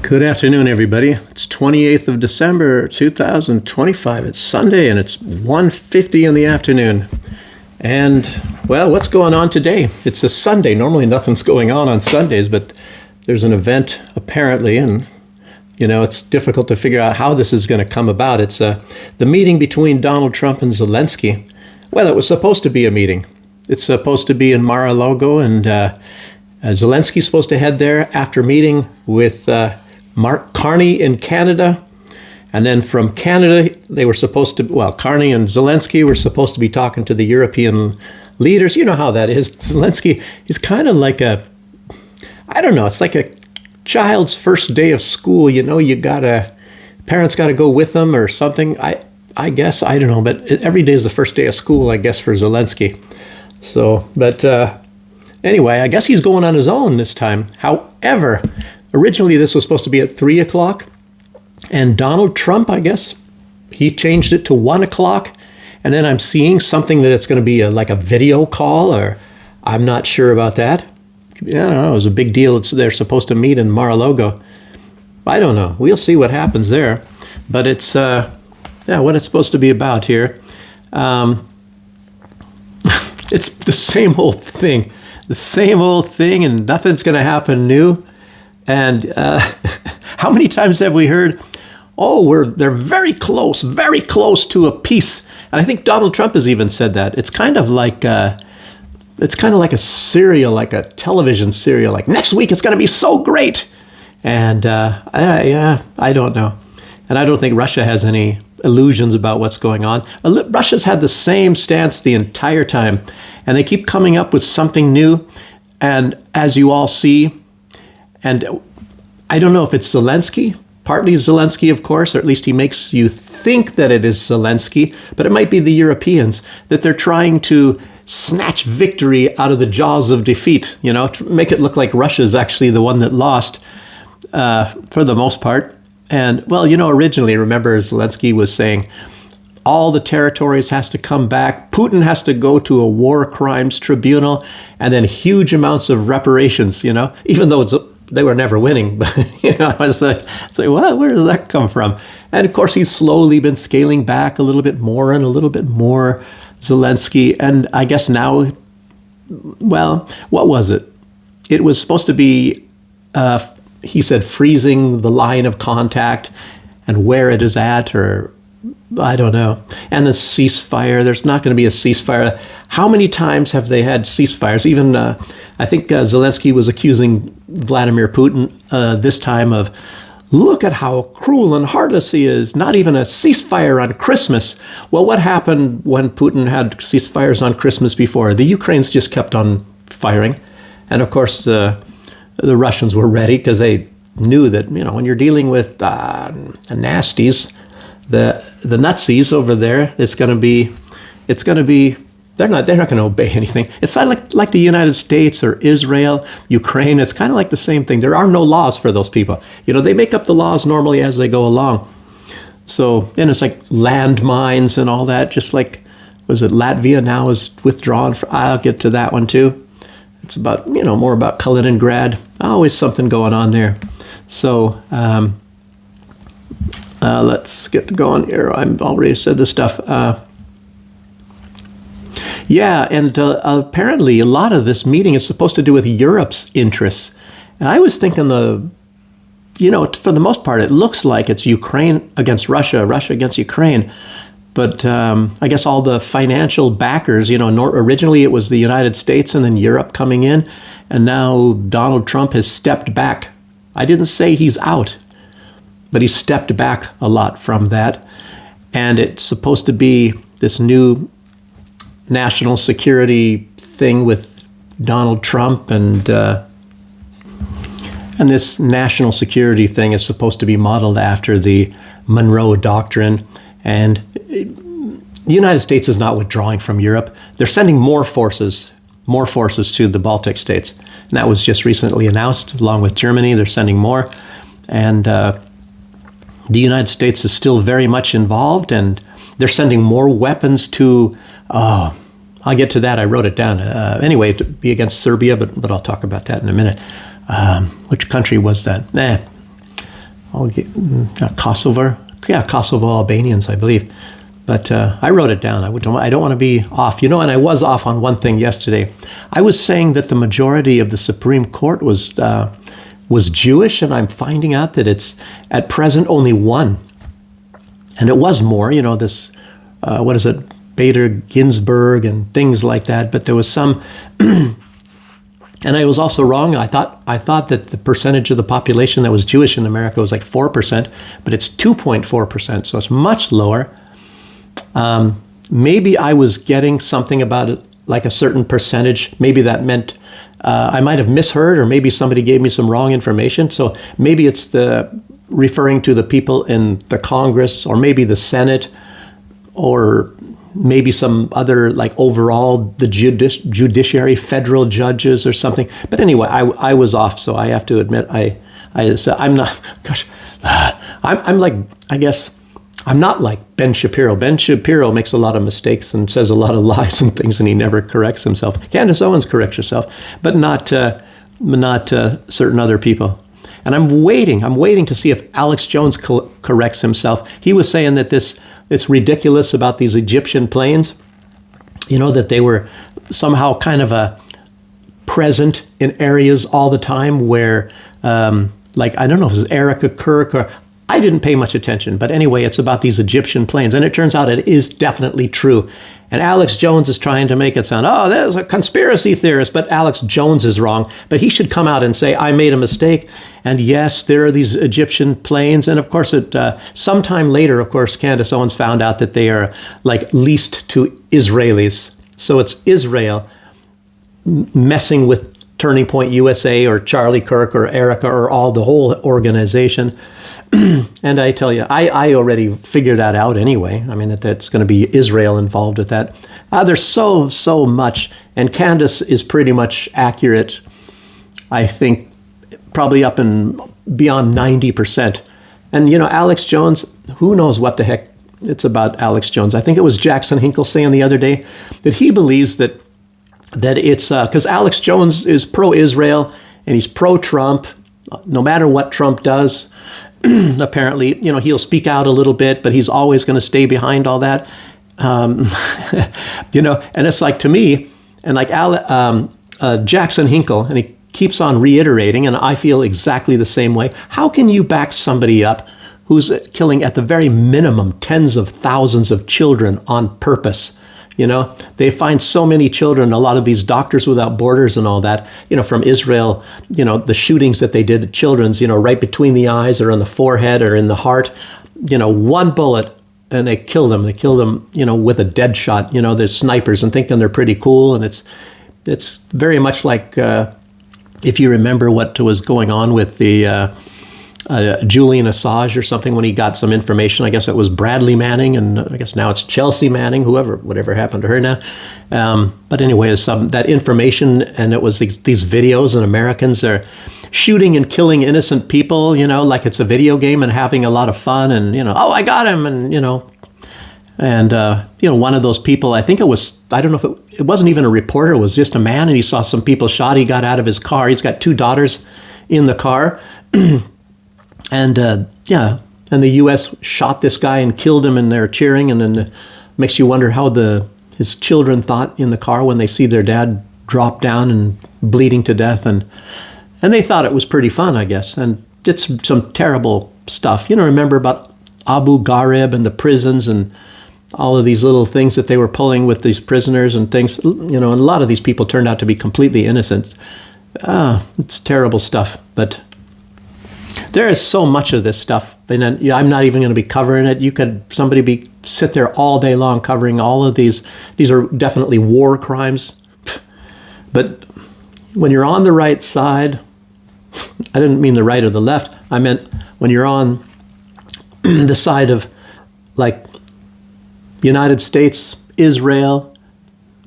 Good afternoon, everybody. It's 28th of December, 2025. It's Sunday, and it's 1:50 in the afternoon. And, well, what's going on today? It's a Sunday. Normally nothing's going on Sundays, but there's an event, apparently, and, it's difficult to figure out how this is going to come about. It's the meeting between Donald Trump and Zelensky. Well, it was supposed to be a meeting. It's supposed to be in Mar-a-Lago, and Zelensky's supposed to head there after meeting with Mark Carney in Canada. And then from Canada, they were supposed to, Carney and Zelensky were supposed to be talking to the European leaders. You know how that is. Zelensky is kind of like it's like a child's first day of school. Parents got to go with them or something. I guess, I don't know, but every day is the first day of school, I guess, for Zelensky. So, but anyway, I guess he's going on his own this time. However, originally this was supposed to be at 3 o'clock, and Donald Trump, I guess, he changed it to 1 o'clock, and then I'm seeing something that it's going to be like a video call, or I'm not sure about that. I don't know, it was a big deal. They're supposed to meet in Mar-a-Lago. I don't know. We'll see what happens there. But it's, what it's supposed to be about here. It's the same old thing. The same old thing, and nothing's going to happen new. And how many times have we heard, they're very close to a peace. And I think Donald Trump has even said that. It's kind of like a serial, like a television serial. Like, next week it's going to be so great. And I don't know. And I don't think Russia has any illusions about what's going on. Russia's had the same stance the entire time, and they keep coming up with something new. And as you all see, and I don't know if it's Zelensky, partly Zelensky, of course, or at least he makes you think that it is Zelensky, but it might be the Europeans, that they're trying to snatch victory out of the jaws of defeat, to make it look like Russia's actually the one that lost for the most part. And, originally, remember, Zelensky was saying all the territories has to come back. Putin has to go to a war crimes tribunal, and then huge amounts of reparations, even though they were never winning. But, it's like, where does that come from? And, of course, he's slowly been scaling back a little bit more and a little bit more, Zelensky. And I guess now, what was it? It was supposed to be he said freezing the line of contact and where it is at, or I don't know. And the ceasefire, there's not going to be a ceasefire. How many times have they had ceasefires? Even I think Zelensky was accusing Vladimir Putin this time of, look at how cruel and heartless he is, not even a ceasefire on Christmas. Well, what happened when Putin had ceasefires on Christmas before? The Ukrainians just kept on firing. And of course, the Russians were ready because they knew that, when you're dealing with nasties, the Nazis over there, they're not going to obey anything. It's not like the United States or Israel, Ukraine. It's kind of like the same thing. There are no laws for those people. They make up the laws normally as they go along. So, and it's like landmines and all that, just like, was it Latvia now is withdrawn? I'll get to that one too. It's about, more about Kaliningrad. Always something going on there. So let's get going here. I've already said this stuff. And apparently a lot of this meeting is supposed to do with Europe's interests. And I was thinking for the most part, it looks like it's Ukraine against Russia, Russia against Ukraine. But I guess all the financial backers, originally it was the United States and then Europe coming in. And now Donald Trump has stepped back. I didn't say he's out, but he stepped back a lot from that. And it's supposed to be this new national security thing with Donald Trump. And this national security thing is supposed to be modeled after the Monroe Doctrine. And the United States is not withdrawing from Europe. They're sending more forces to the Baltic states. And that was just recently announced, along with Germany. They're sending more. And the United States is still very much involved, and they're sending more weapons to, I'll get to that. I wrote it down. Anyway, to be against Serbia, but I'll talk about that in a minute. Which country was that? Kosovo. Yeah, Kosovo Albanians, I believe. But I wrote it down. I don't want to be off. And I was off on one thing yesterday. I was saying that the majority of the Supreme Court was Jewish, and I'm finding out that it's at present only one. And it was more, this, what is it, Bader Ginsburg and things like that. But there was some, and I was also wrong. I thought that the percentage of the population that was Jewish in America was like 4%, but it's 2.4%, so it's much lower. Maybe I was getting something about it, like a certain percentage. Maybe that meant I might have misheard, or maybe somebody gave me some wrong information. So maybe it's referring to the people in the Congress, or maybe the Senate, or maybe some other, like overall the judiciary, federal judges or something. But anyway, I was off, so I have to admit I'm not. Gosh, I'm like, I guess I'm not like Ben Shapiro. Ben Shapiro makes a lot of mistakes and says a lot of lies and things, and he never corrects himself. Candace Owens corrects herself, but not certain other people. And I'm waiting to see if Alex Jones corrects himself. He was saying that it's ridiculous about these Egyptian planes, that they were somehow kind of present in areas all the time where, like, I don't know if it was Erica Kirk, or I didn't pay much attention. But anyway, it's about these Egyptian planes. And it turns out it is definitely true. And Alex Jones is trying to make it sound, there's a conspiracy theorist, but Alex Jones is wrong. But he should come out and say, I made a mistake. And yes, there are these Egyptian planes. And of course, sometime later, of course, Candace Owens found out that they are like leased to Israelis. So it's Israel messing with Turning Point USA or Charlie Kirk or Erica or the whole organization. And I tell you, I already figured that out anyway. I mean, that's going to be Israel involved with that. There's so much. And Candace is pretty much accurate, I think, probably up and beyond 90%. And, Alex Jones, who knows what the heck it's about Alex Jones. I think it was Jackson Hinkle saying the other day that he believes that it's because Alex Jones is pro-Israel and he's pro-Trump, no matter what Trump does. Apparently, he'll speak out a little bit, but he's always going to stay behind all that. And it's like, to me, and like Jackson Hinkle, and he keeps on reiterating, and I feel exactly the same way. How can you back somebody up who's killing at the very minimum tens of thousands of children on purpose? They find so many children, a lot of these Doctors Without Borders and all that, from Israel, the shootings that they did at children's, right between the eyes or on the forehead or in the heart, one bullet, and they kill them. They kill them, with a dead shot. They're snipers and thinking they're pretty cool. And it's very much like, if you remember what was going on with the Julian Assange or something, when he got some information. I guess it was Bradley Manning, and I guess now it's Chelsea Manning, whatever happened to her now. But anyway, it's that information, and it was these videos, and Americans are shooting and killing innocent people, like it's a video game and having a lot of fun, and, I got him, and, one of those people, I think it was, I don't know if it wasn't even a reporter, it was just a man, and he saw some people shot. He got out of his car. He's got 2 daughters in the car. And and the U.S. shot this guy and killed him, and they're cheering, and then it makes you wonder how his children thought in the car when they see their dad drop down and bleeding to death, and they thought it was pretty fun, I guess, and did some terrible stuff. Remember about Abu Ghraib and the prisons and all of these little things that they were pulling with these prisoners and things, and a lot of these people turned out to be completely innocent. It's terrible stuff, but there is so much of this stuff, and I'm not even going to be covering it. Somebody sit there all day long covering all of these. These are definitely war crimes. But when you're on the right side, I didn't mean the right or the left. I meant when you're on the side of, like, the United States, Israel,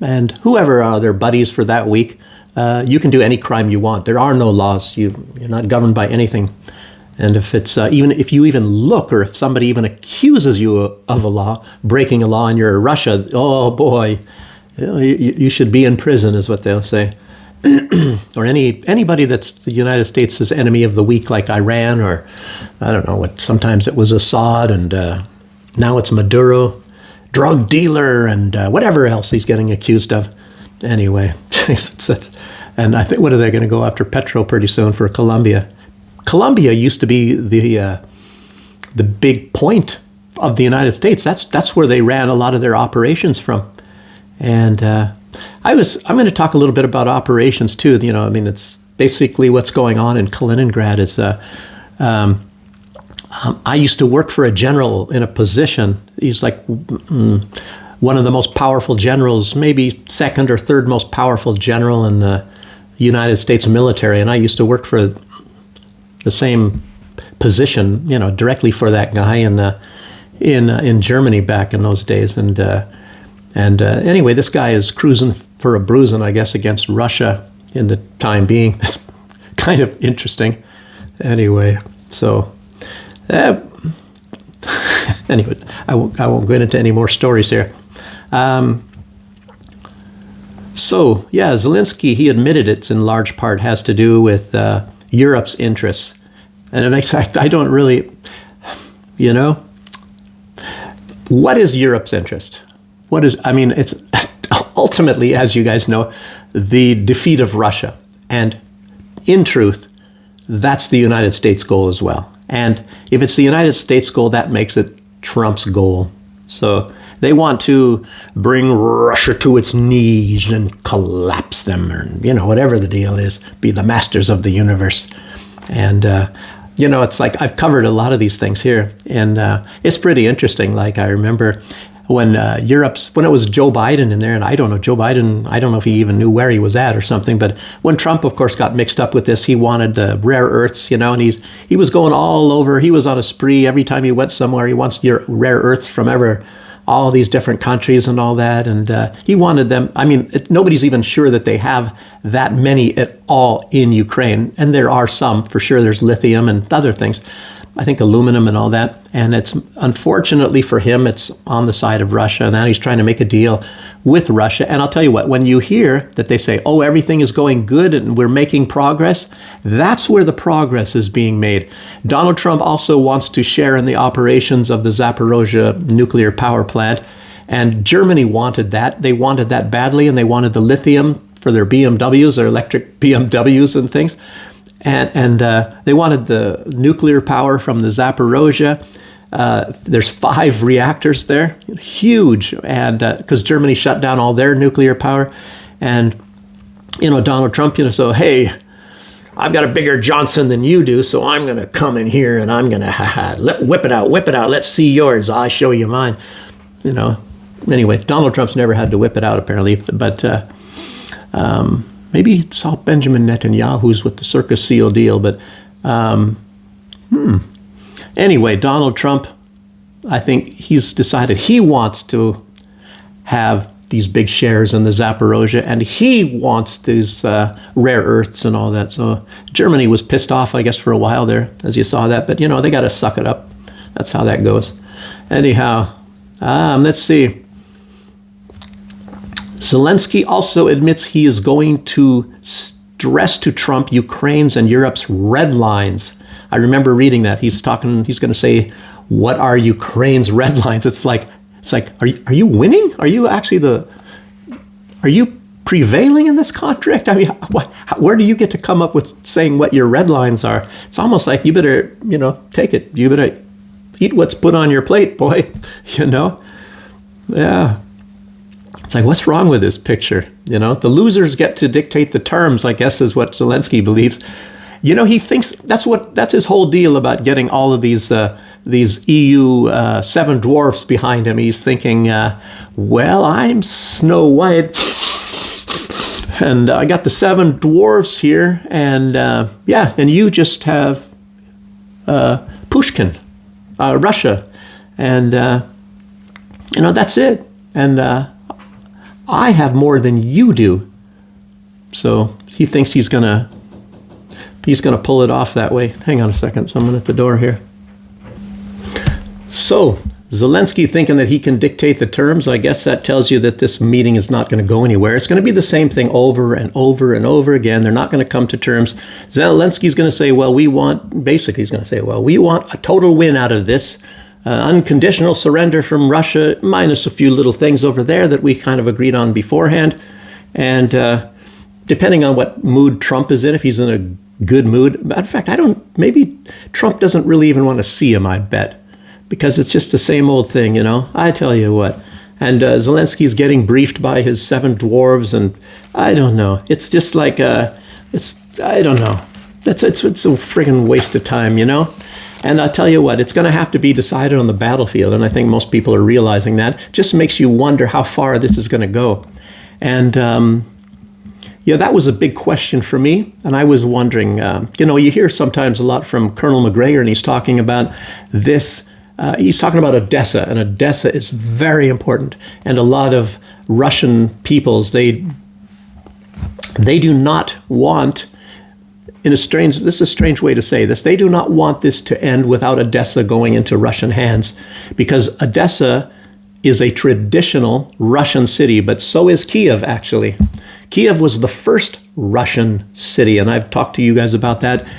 and whoever are their buddies for that week, you can do any crime you want. There are no laws. You're not governed by anything. And if it's even if you even look, or if somebody even accuses you of breaking a law, and you're in Russia, oh boy, you should be in prison, is what they'll say. or anybody that's the United States' enemy of the week, like Iran, or I don't know what. Sometimes it was Assad, and now it's Maduro, drug dealer, and whatever else he's getting accused of. Anyway, and I think, what are they going to go after Petro pretty soon for Colombia? Colombia used to be the big point of the United States. That's where they ran a lot of their operations from. And I'm going to talk a little bit about operations too. You know, I mean, it's basically what's going on in Kaliningrad is I used to work for a general in a position. He's like one of the most powerful generals, maybe second or third most powerful general in the United States military. And I used to work for the same position, you know, directly for that guy in Germany back in those days. And anyway, this guy is cruising for a bruising, I guess, against Russia in the time being. It's kind of interesting. Anyway, so anyway, I won't go into any more stories here. So yeah, Zelensky, he admitted it's in large part has to do with Europe's interests. And it makes, I don't really, you know, what is Europe's interest? It's ultimately, as you guys know, the defeat of Russia. And in truth, that's the United States goal as well. And if it's the United States goal, that makes it Trump's goal. So they want to bring Russia to its knees and collapse them, or, you know, whatever the deal is, be the masters of the universe. And, you know, it's like I've covered a lot of these things here, and it's pretty interesting. Like I remember when when it was Joe Biden in there, and I don't know, Joe Biden, I don't know if he even knew where he was at or something, but when Trump, of course, got mixed up with this, he wanted the rare earths, you know, and he was going all over. He was on a spree. Every time he went somewhere, he wants your rare earths from all these different countries and all that. And he wanted them. I mean, nobody's even sure that they have that many at all in Ukraine. And there are some, for sure. There's lithium and other things. I think aluminum and all that. And it's, unfortunately for him, it's on the side of Russia. And now he's trying to make a deal with Russia. And I'll tell you what, when you hear that they say, oh, everything is going good and we're making progress, that's where the progress is being made. Donald Trump also wants to share in the operations of the Zaporozhye nuclear power plant. And Germany wanted that. They wanted that badly, and they wanted the lithium for their BMWs, their electric BMWs and things. And they wanted the nuclear power from the Zaporozhye. There's 5 reactors there, huge, and because Germany shut down all their nuclear power. And, you know, Donald Trump, you know, so, hey, I've got a bigger Johnson than you do, so I'm going to come in here and I'm going to whip it out, let's see yours, I show you mine. You know, anyway, Donald Trump's never had to whip it out, apparently, but maybe it's all Benjamin Netanyahu's with the Circus Seal deal, but anyway, Donald Trump, I think he's decided he wants to have these big shares in the Zaporozhye, and he wants these rare earths and all that. So Germany was pissed off, I guess, for a while there, as you saw that. But, you know, they got to suck it up. That's how that goes. Anyhow, let's see. Zelensky also admits he is going to stress to Trump Ukraine's and Europe's red lines. I remember reading that. He's going to say, what are Ukraine's red lines? It's like, are you winning? Are you actually are you prevailing in this contract? I mean, where do you get to come up with saying what your red lines are? It's almost like you better, you know, take it. You better eat what's put on your plate, boy, you know? Yeah. It's like, what's wrong with this picture? You know, the losers get to dictate the terms, I guess, is what Zelensky believes. You know, he thinks that's his whole deal about getting all of these EU 7 dwarfs behind him. He's thinking, well, I'm Snow White, and I got the 7 dwarfs here, and yeah, and you just have Pushkin, Russia, and you know, that's it. And I have more than you do. So he thinks he's gonna pull it off that way. Hang on a second, someone at the door here. So Zelensky thinking that he can dictate the terms, I guess that tells you that this meeting is not going to go anywhere. It's going to be the same thing over and over and over again. They're not going to come to terms. Zelensky's going to say, well, basically he's going to say, well, we want a total win out of this, unconditional surrender from Russia, minus a few little things over there that we kind of agreed on beforehand. And depending on what mood Trump is in, if he's in a good mood, matter of fact, maybe Trump doesn't really even want to see him, I bet. Because it's just the same old thing, I tell you what. And Zelensky's getting briefed by his 7 dwarves, and I don't know. It's just like, I don't know. It's a friggin' waste of time, And I'll tell you what, it's going to have to be decided on the battlefield, and I think most people are realizing that. Just makes you wonder how far this is going to go. And, that was a big question for me, and I was wondering, you hear sometimes a lot from Colonel McGregor, and he's talking about this. He's talking about Odessa, and Odessa is very important. And a lot of Russian peoples, they do not want, this is a strange way to say this, they do not want this to end without Odessa going into Russian hands, because Odessa is a traditional Russian city, but so is Kiev, actually. Kiev was the first Russian city, and I've talked to you guys about that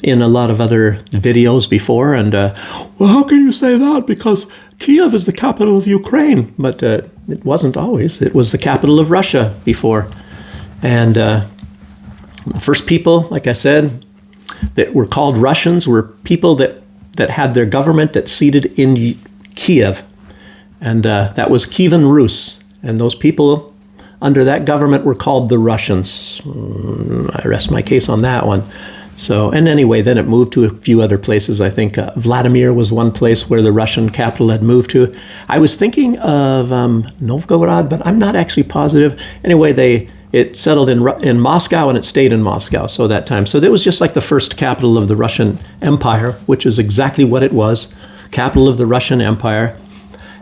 in a lot of other videos before. And, well, how can you say that? Because Kiev is the capital of Ukraine. But it wasn't always. It was the capital of Russia before. And the first people, like I said, that were called Russians were people that had their government that seated in Kiev. And that was Kievan Rus. And those people under that government were called the Russians. I rest my case on that one. So, and anyway, then it moved to a few other places. I think Vladimir was one place where the Russian capital had moved to. I was thinking of Novgorod, but I'm not actually positive. Anyway, it settled in Moscow, and it stayed in Moscow so that time. So it was just like the first capital of the Russian Empire, which is exactly what it was, capital of the Russian Empire.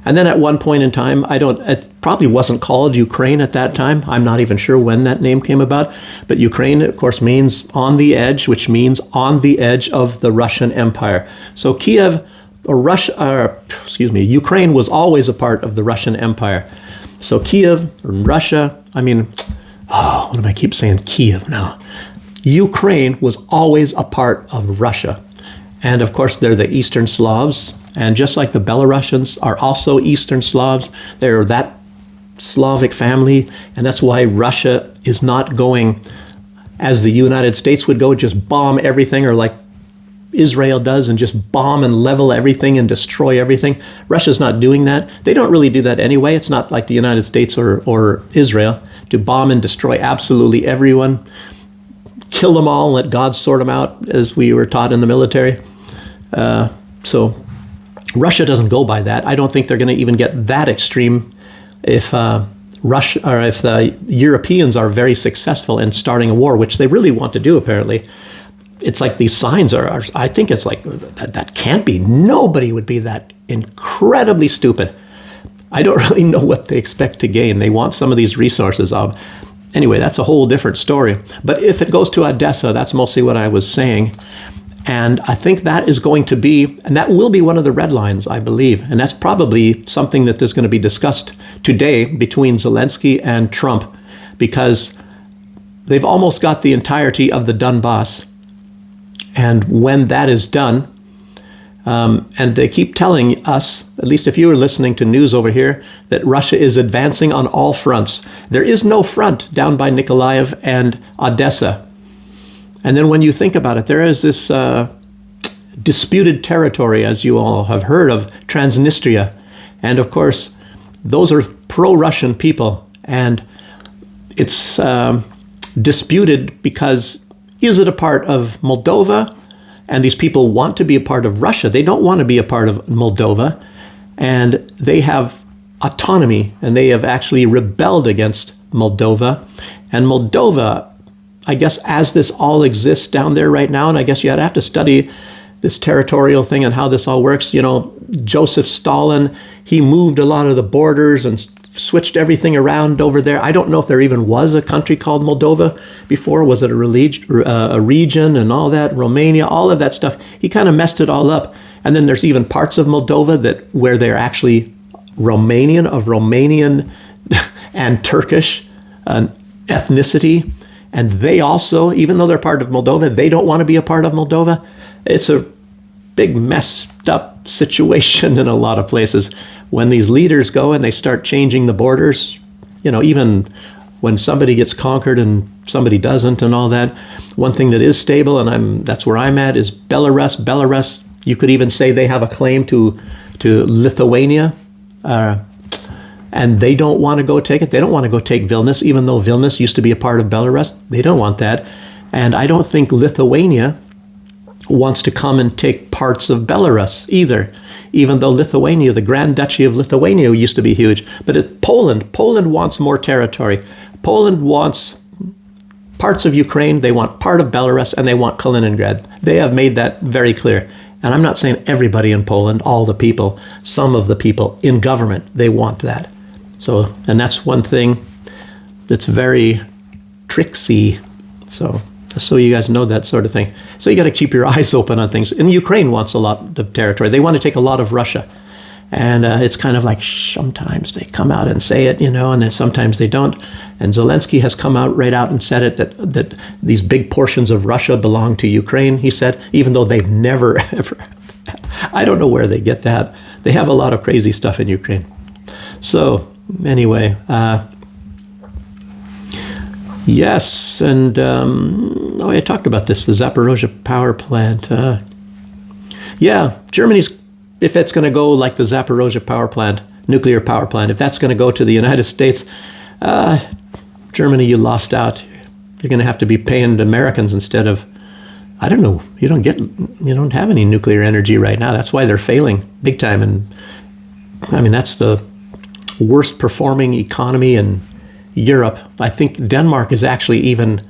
And then at one point in time, it probably wasn't called Ukraine at that time. I'm not even sure when that name came about. But Ukraine, of course, means on the edge, which means on the edge of the Russian Empire. So Ukraine was always a part of the Russian Empire. So Kiev, Russia, what do I keep saying? Kiev now. Ukraine was always a part of Russia. And of course, they're the Eastern Slavs. And just like the Belarusians are also Eastern Slavs, they're that Slavic family. And that's why Russia is not going, as the United States would go, just bomb everything, or like Israel does, and just bomb and level everything and destroy everything. Russia's not doing that. They don't really do that anyway. It's not like the United States or Israel to bomb and destroy absolutely everyone. Kill them all, let God sort them out, as we were taught in the military. So Russia doesn't go by that. I don't think they're going to even get that extreme if Russia, or if the Europeans are very successful in starting a war, which they really want to do, apparently. It's like these signs are I think it's like, that can't be. Nobody would be that incredibly stupid. I don't really know what they expect to gain. They want some of these resources. Anyway, that's a whole different story. But if it goes to Odessa, that's mostly what I was saying. And I think that is going to be, and that will be one of the red lines, I believe. And that's probably something that is going to be discussed today between Zelensky and Trump, because they've almost got the entirety of the Donbass. And when that is done, and they keep telling us, at least if you were listening to news over here, that Russia is advancing on all fronts. There is no front down by Nikolaev and Odessa. And then when you think about it, there is this disputed territory, as you all have heard of, Transnistria. And of course, those are pro-Russian people. And it's disputed because, is it a part of Moldova? And these people want to be a part of Russia. They don't want to be a part of Moldova. And they have autonomy, and they have actually rebelled against Moldova. And Moldova, I guess, as this all exists down there right now, and I guess you'd have to study this territorial thing and how this all works. You know, Joseph Stalin, he moved a lot of the borders and switched everything around over there. I don't know if there even was a country called Moldova before. Was it a region and all that? Romania, all of that stuff. He kind of messed it all up. And then there's even parts of Moldova where they're actually Romanian and Turkish ethnicity. And they also, even though they're part of Moldova, they don't want to be a part of Moldova. It's a big messed up situation in a lot of places. When these leaders go and they start changing the borders, even when somebody gets conquered and somebody doesn't and all that, one thing that is stable, and that's where I'm at, is Belarus. Belarus, you could even say they have a claim to Lithuania, and they don't want to go take it. They don't want to go take Vilnius, even though Vilnius used to be a part of Belarus. They don't want that. And I don't think Lithuania wants to come and take parts of Belarus either, even though Lithuania, the Grand Duchy of Lithuania, used to be huge. But Poland wants more territory. Poland wants parts of Ukraine, they want part of Belarus, and they want Kaliningrad. They have made that very clear. And I'm not saying everybody in Poland, all the people, some of the people in government, they want that. So, and that's one thing that's very tricksy. So you guys know that sort of thing. So you got to keep your eyes open on things. And Ukraine wants a lot of territory. They want to take a lot of Russia. And it's kind of like sometimes they come out and say it, and then sometimes they don't. And Zelensky has come out right out and said it, that these big portions of Russia belong to Ukraine, he said, even though they've never, ever. I don't know where they get that. They have a lot of crazy stuff in Ukraine. So anyway, yes, and I talked about this, the Zaporozhye power plant. Germany's, if it's going to go like the Zaporozhye power plant, nuclear power plant, if that's going to go to the United States, Germany, you lost out. You're going to have to be paying the Americans instead of, I don't know, you don't have any nuclear energy right now. That's why they're failing big time. And I mean, that's the worst performing economy in Europe. I think Denmark is actually even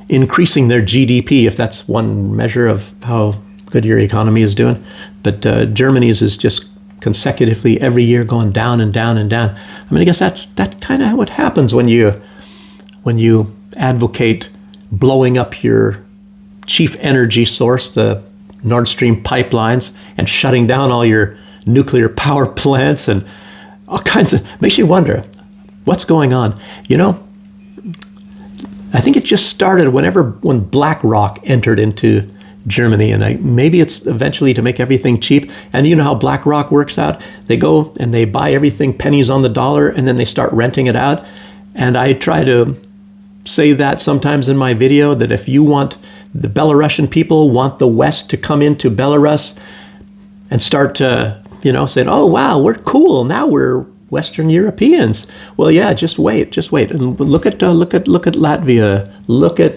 increasing their GDP, if that's one measure of how good your economy is doing. But Germany's is just consecutively every year going down and down and down. I mean, I guess that's kind of what happens when you advocate blowing up your chief energy source, the Nord Stream pipelines, and shutting down all your nuclear power plants and all kinds of, makes you wonder what's going on. I think it just started when BlackRock entered into Germany, and maybe it's eventually to make everything cheap. And you know how BlackRock works out? They go and they buy everything pennies on the dollar, and then they start renting it out. And I try to say that sometimes in my video, that if you want, the Belarusian people want the West to come into Belarus and start saying, oh, wow, we're cool. Now we're Western Europeans. Well, yeah, just wait. And look at Latvia, look at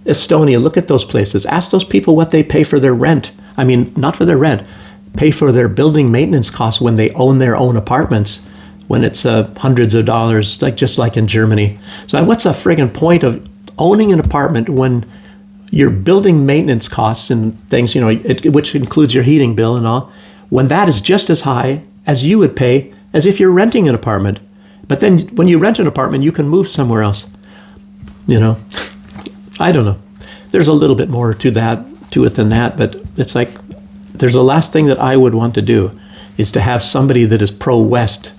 Estonia, look at those places. Ask those people what they pay for their rent. I mean, not for their rent, pay for their building maintenance costs when they own their own apartments, when it's hundreds of dollars, just like in Germany. So what's the friggin' point of owning an apartment when your building maintenance costs and things, which includes your heating bill and all, when that is just as high as you would pay as if you're renting an apartment? But then when you rent an apartment, you can move somewhere else. I don't know. There's a little bit more to it than that, but it's like, there's the last thing that I would want to do is to have somebody that is pro-West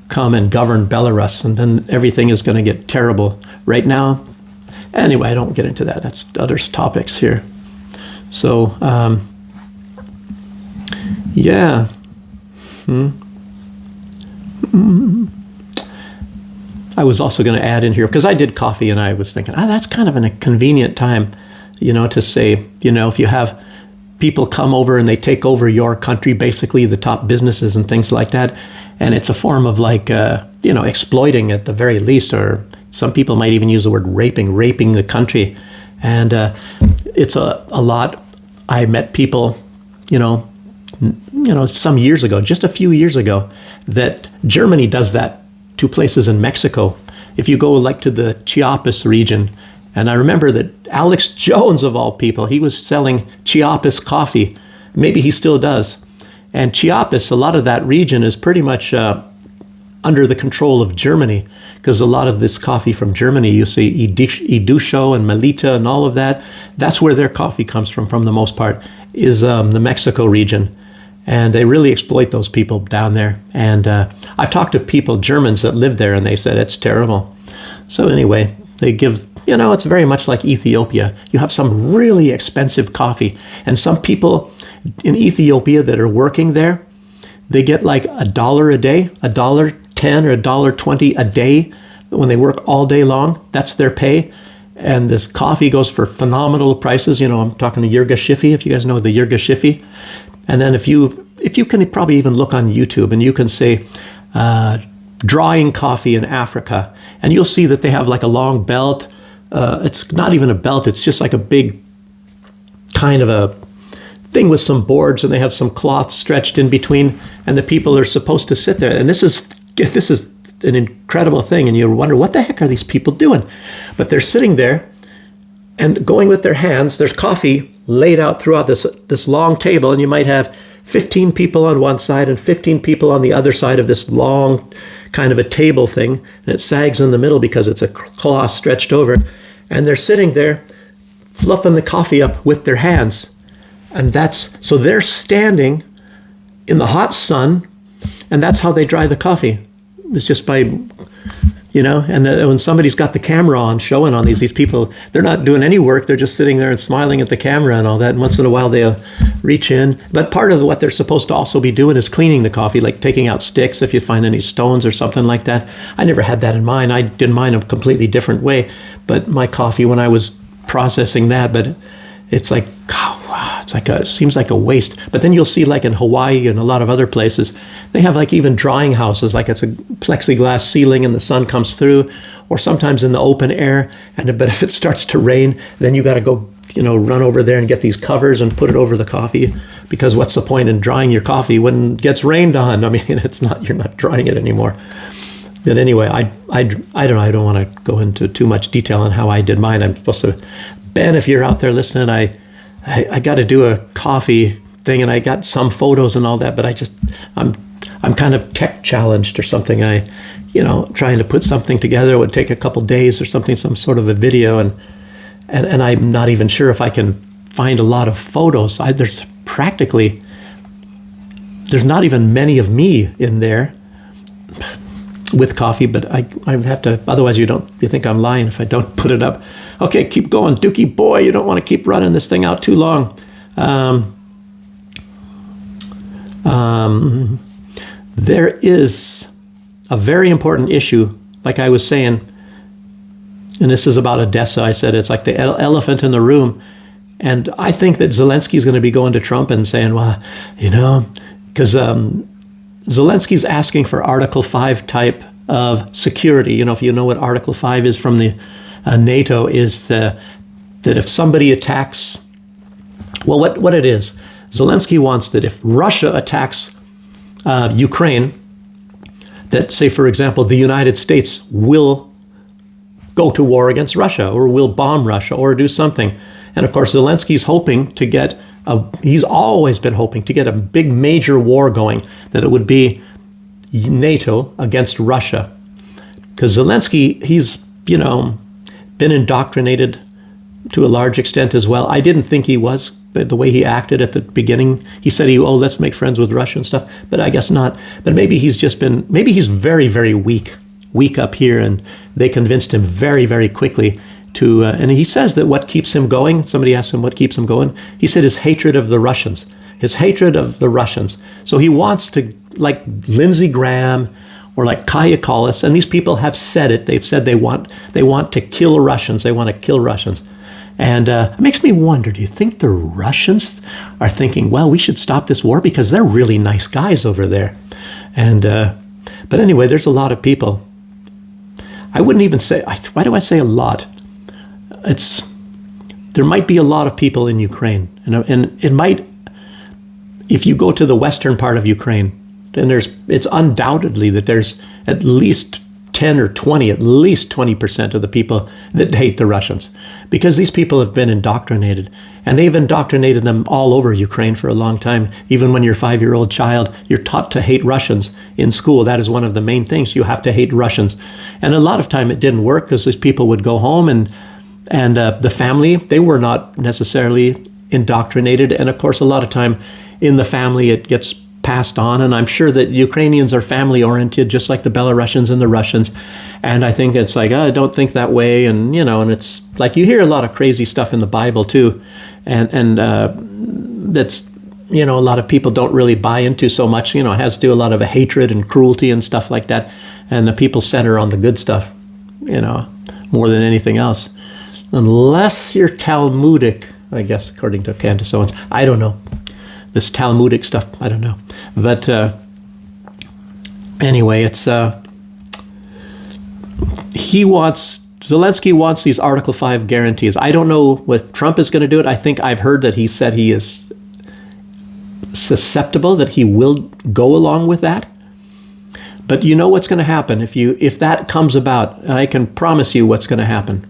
come and govern Belarus, and then everything is going to get terrible. Right now, anyway, I don't get into that. That's other topics here. So, yeah. I was also going to add in here, because I did coffee, and I was thinking, that's kind of a convenient time, to say, if you have people come over and they take over your country, basically the top businesses and things like that, and it's a form of exploiting at the very least, or some people might even use the word raping the country. And it's a lot. I met people, some years ago, just a few years ago, that Germany does that to places in Mexico. If you go to the Chiapas region, and I remember that Alex Jones, of all people, he was selling Chiapas coffee. Maybe he still does. And Chiapas, a lot of that region is pretty much under the control of Germany, because a lot of this coffee from Germany, you see Idusho and Melita and all of that, that's where their coffee comes from the most part, is the Mexico region. And they really exploit those people down there. And I've talked to people, Germans that live there, and they said it's terrible. So anyway, they give, it's very much like Ethiopia. You have some really expensive coffee. And some people in Ethiopia that are working there, they get like $1 a day, $1.10 or $1.20 a day when they work all day long. That's their pay. And this coffee goes for phenomenal prices. I'm talking to Yirga Shifi, if you guys know the Yirga Shifi. And then if you can probably even look on YouTube and you can say drying coffee in Africa, and you'll see that they have like a long belt. It's not even a belt. It's just like a big kind of a thing with some boards, and they have some cloth stretched in between, and the people are supposed to sit there. And this is an incredible thing, and you wonder, what the heck are these people doing? But they're sitting there and going with their hands. There's coffee laid out throughout this long table, and you might have 15 people on one side and 15 people on the other side of this long kind of a table thing, and it sags in the middle because it's a cloth stretched over, and they're sitting there fluffing the coffee up with their hands. And so they're standing in the hot sun, and that's how they dry the coffee. It's just by, and when somebody's got the camera on, showing on these people, they're not doing any work. They're just sitting there and smiling at the camera and all that. And once in a while they'll reach in. But part of what they're supposed to also be doing is cleaning the coffee, like taking out sticks if you find any stones or something like that. I never had that in mind. I did mine a completely different way. But my coffee, when I was processing that, but it's like, it seems like a waste. But then you'll see, like in Hawaii and a lot of other places, they have like even drying houses, like it's a plexiglass ceiling and the sun comes through, or sometimes in the open air. But if it starts to rain, then you got to go, run over there and get these covers and put it over the coffee, because what's the point in drying your coffee when it gets rained on? I mean, you're not drying it anymore. But anyway, I don't know. I don't want to go into too much detail on how I did mine. I'm supposed to, Ben, if you're out there listening, I got to do a coffee thing, and I got some photos and all that, but I'm kind of tech challenged or something. Trying to put something together would take a couple days or something, some sort of a video, and I'm not even sure if I can find a lot of photos. There's not even many of me in there with coffee, but I have to, otherwise you think I'm lying if I don't put it up. Okay, keep going, Dookie boy. You don't want to keep running this thing out too long. There is a very important issue, like I was saying, and this is about Odessa. I said it's like the elephant in the room. And I think that Zelensky is going to be going to Trump and saying, well, because Zelensky's asking for Article 5 type of security. If you know what Article 5 is from the NATO, is that if somebody attacks, well, what it is, Zelensky wants that if Russia attacks Ukraine, that, say, for example, the United States will go to war against Russia, or will bomb Russia, or do something. And of course, Zelensky's hoping to get he's always been hoping to get a big major war going, that it would be NATO against Russia. Because Zelensky, he's, been indoctrinated to a large extent as well. I didn't think he was, but the way he acted at the beginning, he said, let's make friends with Russia and stuff, but I guess not. But maybe he's very, very weak up here, and they convinced him very, very quickly to, and he says that what keeps him going, somebody asked him what keeps him going, he said his hatred of the Russians. So he wants to, like Lindsey Graham or like Kaya Kallas, and these people have said it. They've said they want to kill Russians. They want to kill Russians. And it makes me wonder, do you think the Russians are thinking, well, we should stop this war because they're really nice guys over there? And but anyway, there's a lot of people. I wouldn't even say, why do I say a lot? There might be a lot of people in Ukraine, and it might, if you go to the western part of Ukraine, then it's undoubtedly that there's at least 10 or 20, at least 20% of the people that hate the Russians, because these people have been indoctrinated, and they've indoctrinated them all over Ukraine for a long time. Even when you're a 5-year-old child, you're taught to hate Russians in school. That is one of the main things. You have to hate Russians. And a lot of time it didn't work, because these people would go home, and the family, they were not necessarily indoctrinated. And of course, a lot of time in the family, it gets passed on. And I'm sure that Ukrainians are family oriented, just like the Belarusians and the Russians. And I think it's like, oh, don't think that way. And, and it's like, you hear a lot of crazy stuff in the Bible too. And that's, a lot of people don't really buy into so much. It has to do a lot of hatred and cruelty and stuff like that. And the people center on the good stuff, more than anything else. Unless you're Talmudic, I guess, according to Candace Owens. I don't know. This Talmudic stuff, I don't know. But anyway, it's Zelensky wants these Article 5 guarantees. I don't know if Trump is going to do it. I think I've heard that he said he is susceptible, that he will go along with that. But you know what's going to happen if that comes about. I can promise you what's going to happen.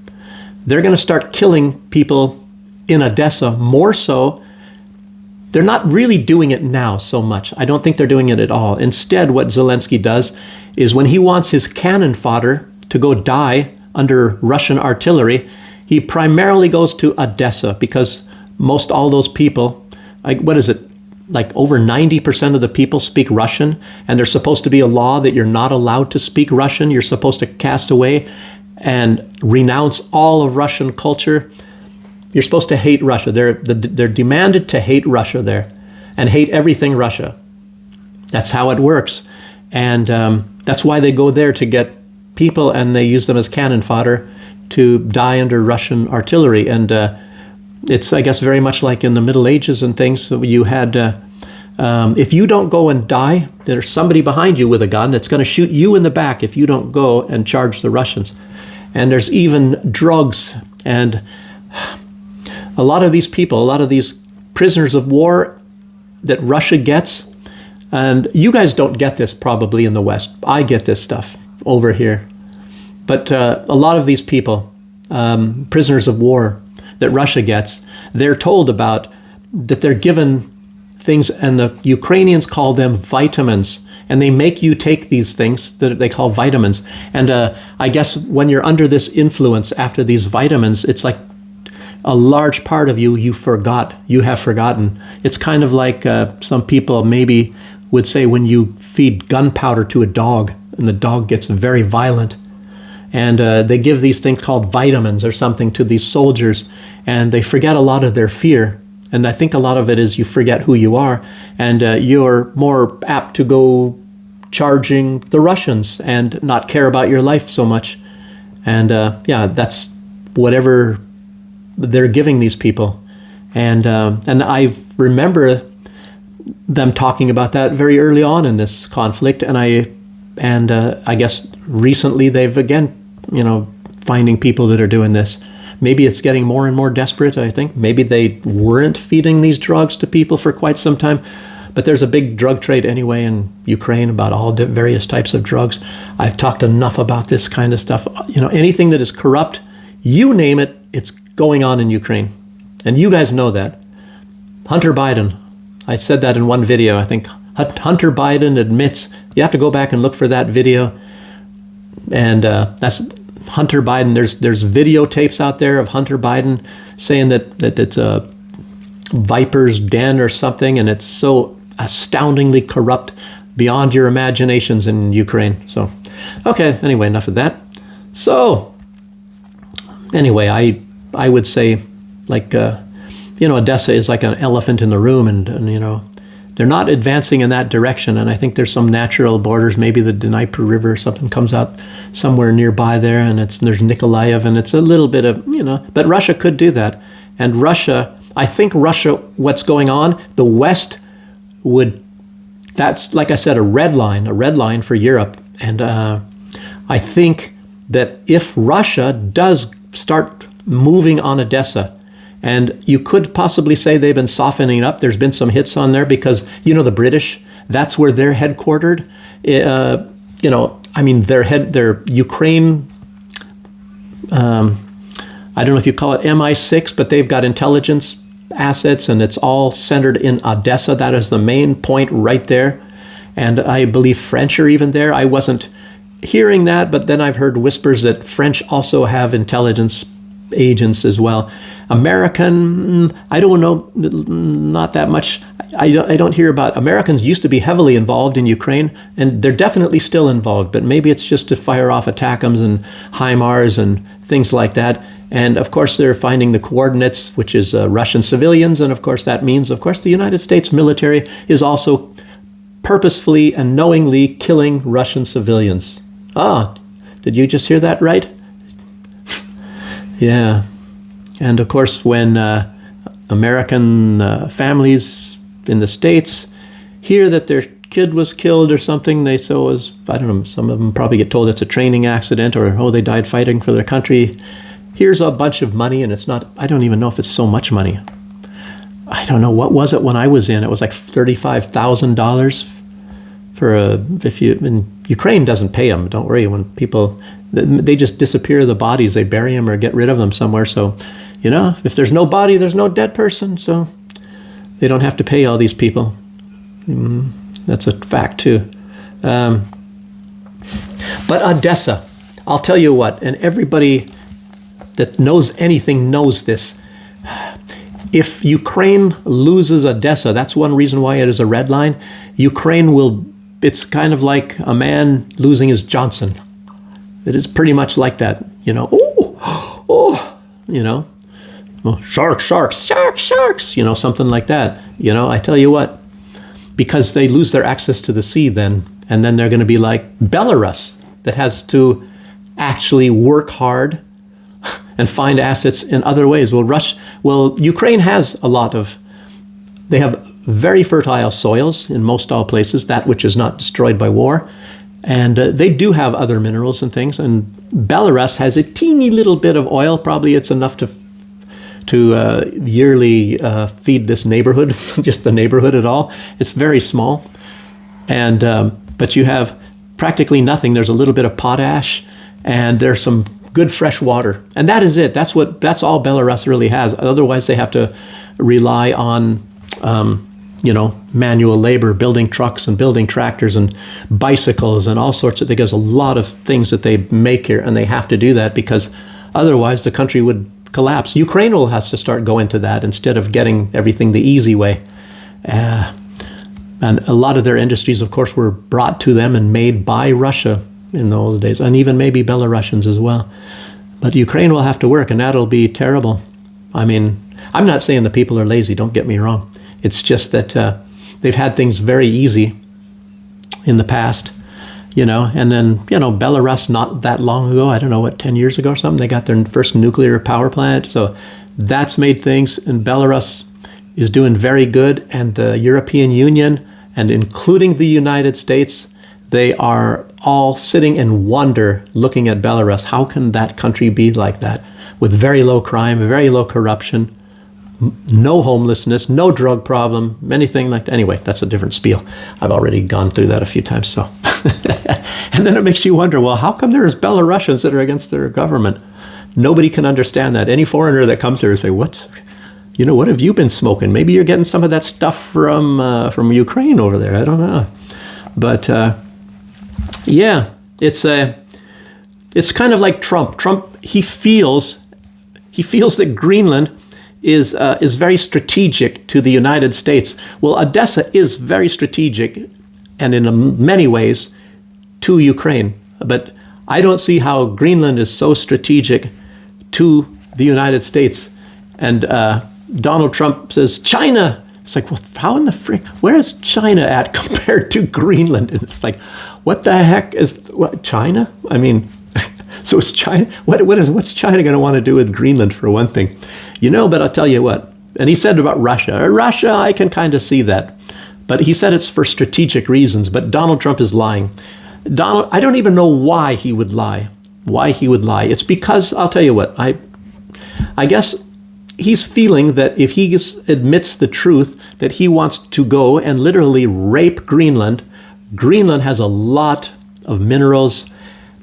They're going to start killing people in Odessa more so. They're not really doing it now so much. I don't think they're doing it at all. Instead, what Zelensky does is when he wants his cannon fodder to go die under Russian artillery, he primarily goes to Odessa, because most all those people, like over 90% of the people speak Russian, and there's supposed to be a law that you're not allowed to speak Russian. You're supposed to cast away and renounce all of Russian culture. You're supposed to hate Russia. They're demanded to hate Russia there, and hate everything Russia. That's how it works. And that's why they go there, to get people, and they use them as cannon fodder to die under Russian artillery. And it's, I guess, very much like in the Middle Ages and things. So you had, if you don't go and die, there's somebody behind you with a gun that's going to shoot you in the back if you don't go and charge the Russians. And there's even drugs, and a lot of these people, a lot of these prisoners of war that Russia gets, and you guys don't get this probably in the West. I get this stuff over here. But a lot of these people, prisoners of war that Russia gets, they're told about that they're given things, and the Ukrainians call them vitamins. And they make you take these things that they call vitamins. And I guess when you're under this influence after these vitamins, it's like a large part of you have forgotten. It's kind of like some people maybe would say when you feed gunpowder to a dog and the dog gets very violent. And they give these things called vitamins or something to these soldiers, and they forget a lot of their fear. And I think a lot of it is you forget who you are, and you're more apt to go charging the Russians and not care about your life so much. And that's whatever they're giving these people. And I remember them talking about that very early on in this conflict. And I guess recently they've again, finding people that are doing this. Maybe it's getting more and more desperate, I think. Maybe they weren't feeding these drugs to people for quite some time. But there's a big drug trade anyway in Ukraine about all various types of drugs. I've talked enough about this kind of stuff. Anything that is corrupt, you name it, it's going on in Ukraine. And you guys know that. Hunter Biden, I said that in one video. I think Hunter Biden admits, you have to go back and look for that video. And that's Hunter Biden. There's videotapes out there of Hunter Biden saying that it's a viper's den or something, and it's so astoundingly corrupt beyond your imaginations in Ukraine. So, okay, anyway, enough of that. So, anyway, I would say, like, Odessa is like an elephant in the room, and they're not advancing in that direction. And I think there's some natural borders. Maybe the Dnieper River or something comes out somewhere nearby there, and there's Nikolaev, and it's a little bit of, but Russia could do that. And I think Russia, what's going on, the West that's, like I said, a red line for Europe. And I think that if Russia does start moving on Odessa, and you could possibly say they've been softening up. There's been some hits on there because, the British, that's where they're headquartered. I mean, their Ukraine, I don't know if you call it MI6, but they've got intelligence assets, and it's all centered in Odessa. That is the main point right there. And I believe French are even there. I wasn't hearing that, but then I've heard whispers that French also have intelligence agents as well. American, I don't know, not that much. I don't hear about. Americans used to be heavily involved in Ukraine, and they're definitely still involved, but maybe it's just to fire off ATACMS and HIMARS and things like that. And of course, they're finding the coordinates, which is Russian civilians. And of course, that means, of course, the United States military is also purposefully and knowingly killing Russian civilians. Ah, did you just hear that right? Yeah. And of course, when American families in the States hear that their kid was killed or something, they so as, I don't know, some of them probably get told it's a training accident, or, oh, they died fighting for their country. Here's a bunch of money, and it's not, I don't even know if it's so much money. I don't know, what was it when I was in? It was like $35,000 for and Ukraine doesn't pay them, don't worry. When people, they just disappear the bodies, they bury them or get rid of them somewhere. So, you know, if there's no body, there's no dead person. So they don't have to pay all these people. That's a fact too. But Odessa, I'll tell you what, and everybody that knows anything knows this. If Ukraine loses Odessa, that's one reason why it is a red line. Ukraine will, it's kind of like a man losing his Johnson. It is pretty much like that, you know. Oh, you know, well, sharks, you know, something like that. You know, I tell you what, because they lose their access to the sea then, and then they're going to be like Belarus, that has to actually work hard and find assets in other ways. Well, Ukraine has a lot of, they have very fertile soils in most all places, that which is not destroyed by war. And they do have other minerals and things. And Belarus has a teeny little bit of oil. Probably it's enough to yearly feed this neighborhood, just the neighborhood at all. It's very small. And but you have practically nothing. There's a little bit of potash, and there's some good fresh water, and that is it. That's all Belarus really has. Otherwise, they have to rely on, you know, manual labor, building trucks and building tractors and bicycles and all sorts of. There's a lot of things that they make here, and they have to do that because otherwise the country would collapse. Ukraine will have to start going to that instead of getting everything the easy way. And a lot of their industries, of course, were brought to them and made by Russia in the old days, and even maybe Belarusians as well. But Ukraine will have to work, and that'll be terrible. I mean, I'm not saying the people are lazy, don't get me wrong. It's just that they've had things very easy in the past, you know, and then, you know, Belarus not that long ago, I don't know, 10 years ago or something, they got their first nuclear power plant. So that's made things, and Belarus is doing very good, and the European Union, and including the United States, they are all sitting in wonder looking at Belarus. How can that country be like that? With very low crime, very low corruption, no homelessness, no drug problem, anything like that. Anyway, that's a different spiel. I've already gone through that a few times. So, and then it makes you wonder, well, how come there's Belarusians that are against their government? Nobody can understand that. Any foreigner that comes here will say, what have you been smoking? Maybe you're getting some of that stuff from Ukraine over there. I don't know. But yeah, it's kind of like Trump. Trump, he feels that Greenland is very strategic to the United States. Well, Odessa is very strategic, and in many ways, to Ukraine. But I don't see how Greenland is so strategic to the United States. And Donald Trump says, China. It's like, well, how in the frick, where is China at compared to Greenland? And it's like, what the heck is China? I mean, so is China, what's China going to want to do with Greenland for one thing? You know, but I'll tell you what, and he said about Russia. Russia, I can kind of see that. But he said it's for strategic reasons, but Donald Trump is lying. I don't even know why he would lie. It's because, I'll tell you what, I guess he's feeling that if he admits the truth, that he wants to go and literally rape Greenland. Greenland has a lot of minerals.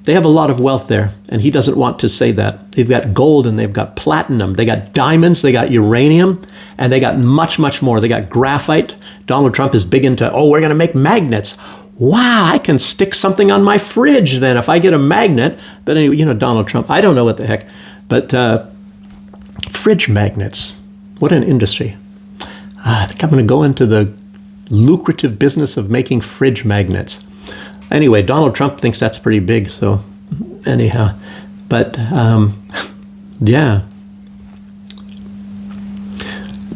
They have a lot of wealth there, and he doesn't want to say that. They've got gold, and they've got platinum. They got diamonds, they got uranium, and they got much, much more. They got graphite. Donald Trump is big into, we're going to make magnets. Wow, I can stick something on my fridge then if I get a magnet. But anyway, Donald Trump, I don't know what the heck. But fridge magnets, what an industry. I think I'm going to go into the lucrative business of making fridge magnets. Anyway, Donald Trump thinks that's pretty big, so anyhow. But, yeah.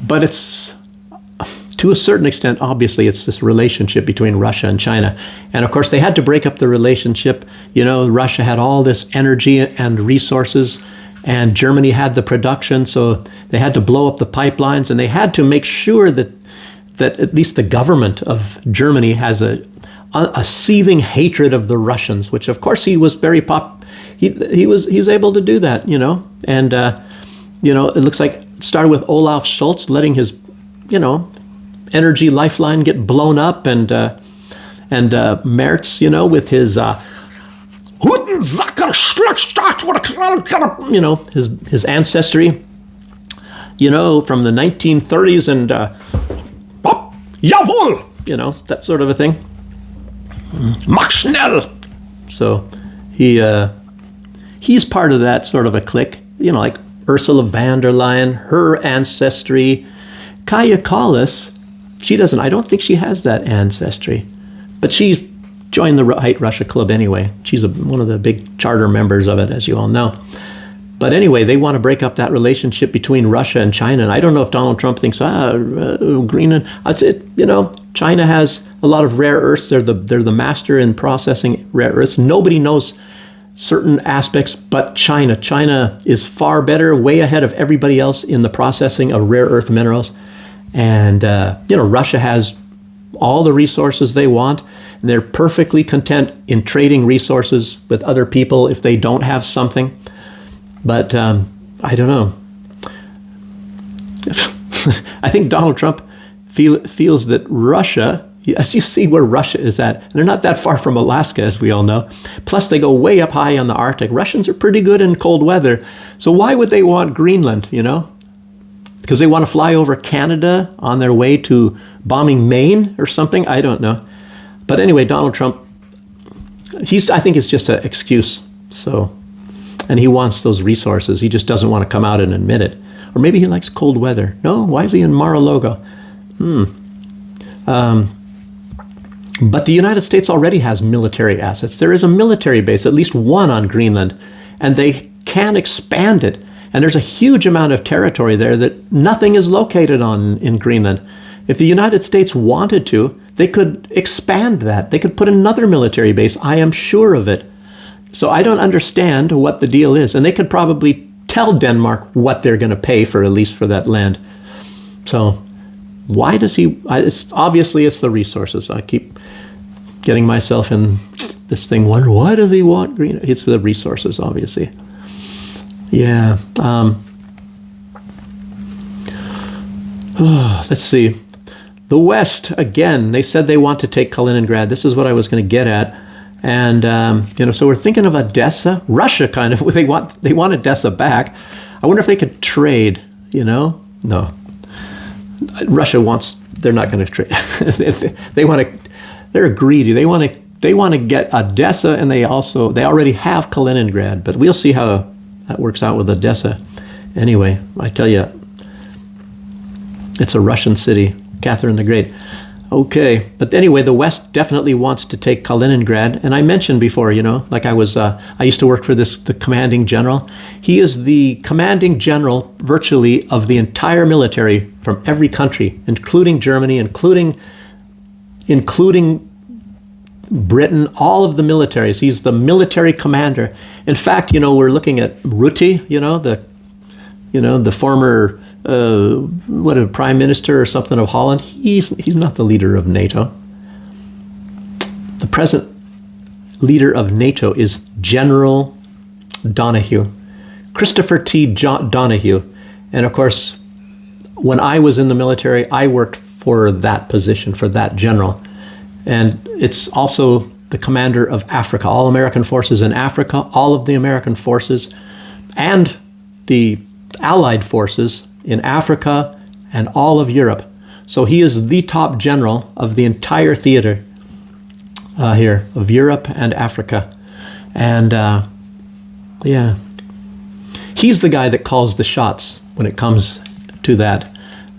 But it's, to a certain extent, obviously, it's this relationship between Russia and China. And of course, they had to break up the relationship. Russia had all this energy and resources, and Germany had the production, so they had to blow up the pipelines, and they had to make sure that at least the government of Germany has a seething hatred of the Russians, which of course he was very he was able to do that, and it looks like it started with Olaf Scholz letting his energy lifeline get blown up, and Merz, with his his ancestry, from the 1930s, and jawohl, that sort of a thing. Mach schnell. So he's part of that sort of a clique, like Ursula von der Leyen, her ancestry. Kaja Kallas, I don't think she has that ancestry, but she's joined the Right Russia Club anyway. She's one of the big charter members of it, as you all know. But anyway, they want to break up that relationship between Russia and China. And I don't know if Donald Trump thinks, Greenland, that's it. China has a lot of rare earths. They're the master in processing rare earths. Nobody knows certain aspects but China. China is far better, way ahead of everybody else in the processing of rare earth minerals. And, Russia has all the resources they want, and they're perfectly content in trading resources with other people if they don't have something. But I don't know. I think Donald Trump feels that Russia, as you see where Russia is at, and they're not that far from Alaska, as we all know. Plus, they go way up high on the Arctic. Russians are pretty good in cold weather. So why would they want Greenland, Because they want to fly over Canada on their way to bombing Maine or something? I don't know. But anyway, Donald Trump, I think it's just an excuse. So... And he wants those resources. He just doesn't want to come out and admit it. Or maybe he likes cold weather. No, why is he in Mar-a-Lago? But the United States already has military assets. There is a military base, at least one on Greenland, and they can expand it. And there's a huge amount of territory there that nothing is located on in Greenland. If the United States wanted to, they could expand that. They could put another military base. I am sure of it. So I don't understand what the deal is. And they could probably tell Denmark what they're going to pay for, at least for that land. So why does he... Obviously, it's the resources. I keep getting myself in this thing, wonder, why does he want green? It's the resources, obviously. Yeah. Let's see. The West, again, they said they want to take Kaliningrad. This is what I was going to get at. And, so we're thinking of Odessa. Russia kind of, they want Odessa back. I wonder if they could trade, No. Russia they're not going to trade. They're greedy. They want to get Odessa, and they already have Kaliningrad, but we'll see how that works out with Odessa. Anyway, I tell you, it's a Russian city, Catherine the Great. Okay, but anyway, the West definitely wants to take Kaliningrad, and I mentioned before, like I used to work for the commanding general. He is the commanding general, virtually, of the entire military from every country, including Germany, including Britain, all of the militaries. He's the military commander. In fact, we're looking at Rutte, the former prime minister or something of Holland. He's not the leader of NATO. The present leader of NATO is General Donahue, Christopher T. Donahue. And of course, when I was in the military, I worked for that position, for that general. And it's also the commander of Africa, all American forces in Africa, all of the American forces, and the Allied forces in Africa and all of Europe. So he is the top general of the entire theater here, of Europe and Africa. And yeah, he's the guy that calls the shots when it comes to that.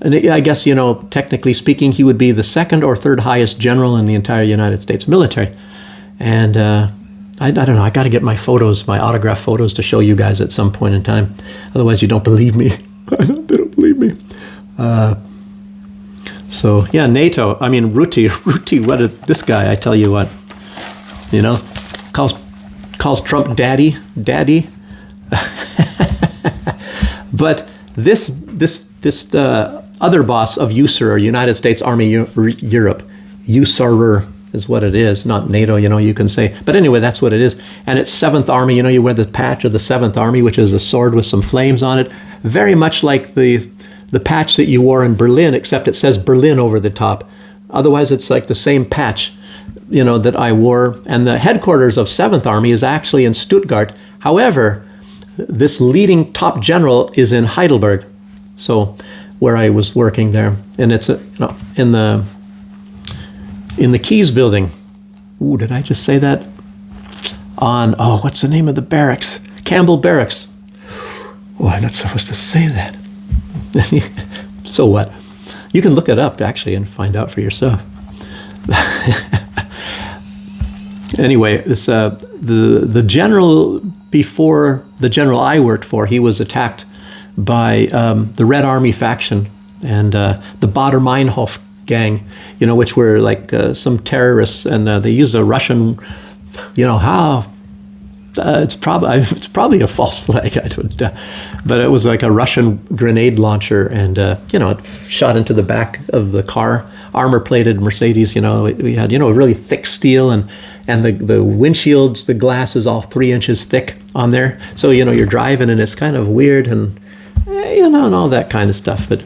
And I guess, you know, technically speaking, he would be the second or third highest general in the entire United States military. And I don't know, I got to get my photos, my autograph photos to show you guys at some point in time. Otherwise, you don't believe me. They don't believe me. So, yeah, NATO. I mean, Rutte, this guy, I tell you what, you know, calls Trump daddy. But this other boss of USAR, or United States Army Europe, USAR is what it is, not NATO, you know, you can say. But anyway, that's what it is. And it's 7th Army, you know, you wear the patch of the 7th Army, which is a sword with some flames on it. Very much like the patch that you wore in Berlin, except it says Berlin over the top. Otherwise, it's like the same patch, you know, that I wore. And the headquarters of 7th Army is actually in Stuttgart. However, this leading top general is in Heidelberg, so where I was working there. And it's in the Keys building. Ooh, did I just say that? What's the name of the barracks? Campbell Barracks. Oh, I'm not supposed to say that. So what? You can look it up, actually, and find out for yourself. Anyway, this the general before the general I worked for, he was attacked by the Red Army faction and the Baader-Meinhof gang, you know, which were like some terrorists, and they used a Russian, you know, it's probably a false flag, but it was like a Russian grenade launcher, and you know, it shot into the back of the car, armor-plated Mercedes. You know, we had, you know, really thick steel, and the windshields, the glass is all 3 inches thick on there. So, you know, you're driving and it's kind of weird, and you know, and all that kind of stuff. But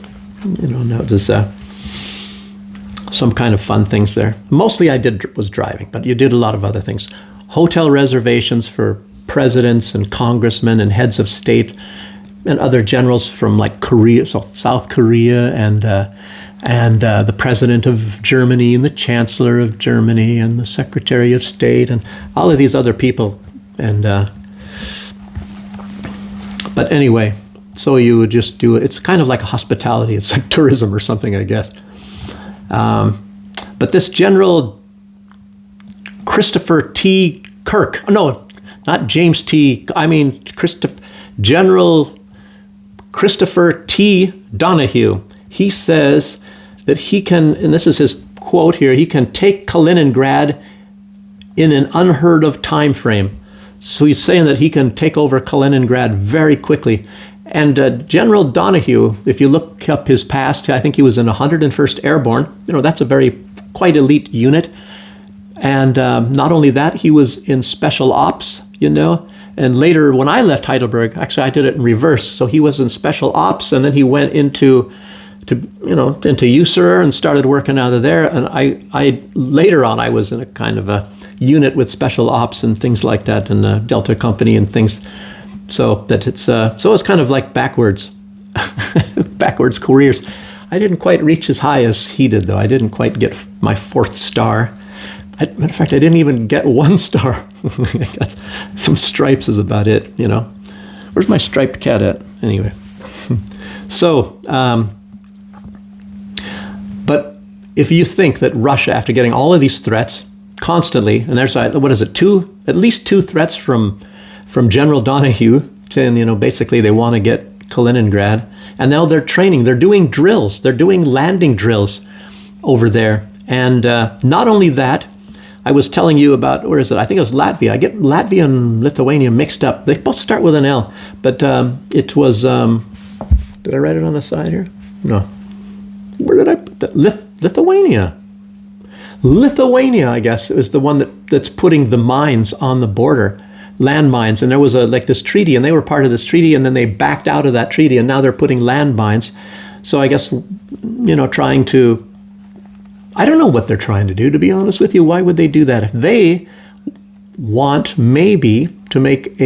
you know, no, there's some kind of fun things there. Mostly I was driving, but you did a lot of other things. Hotel reservations for presidents and congressmen and heads of state and other generals from like Korea, South Korea, and the president of Germany and the chancellor of Germany and the secretary of state and all of these other people. And but anyway, so you would just do it. It's kind of like a hospitality. It's like tourism or something, I guess. But this General Christopher T. Kirk, no, not James T. I mean, General Christopher T. Donahue. He says that he can, and this is his quote here, he can take Kaliningrad in an unheard of time frame. So he's saying that he can take over Kaliningrad very quickly. And General Donahue, if you look up his past, I think he was in 101st Airborne. You know, that's a quite elite unit. And not only that, he was in special ops, you know. And later, when I left Heidelberg, actually I did it in reverse. So he was in special ops, and then he went into USAR and started working out of there. And I later on, I was in a kind of a unit with special ops and things like that, and a Delta Company and things. So that it's kind of like backwards careers. I didn't quite reach as high as he did, though. I didn't quite get my 4th star. Matter of fact, I didn't even get 1 star. I got some stripes is about it, you know. Where's my striped cat at? Anyway. So, but if you think that Russia, after getting all of these threats constantly, and there's, what is it, at least two threats from General Donahue saying, you know, basically they want to get Kaliningrad, and now they're training, they're doing drills, they're doing landing drills over there. And not only that, I was telling you about, where is it? I think it was Latvia. I get Latvia and Lithuania mixed up. They both start with an L, but it was, did I write it on the side here? No. Where did I put that? Lithuania. Lithuania, I guess, is the one that's putting the mines on the border, landmines. And there was this treaty, and they were part of this treaty, and then they backed out of that treaty, and now they're putting landmines. So I guess, you know, trying to I don't know what they're trying to do, to be honest with you. Why would they do that? If they want maybe to make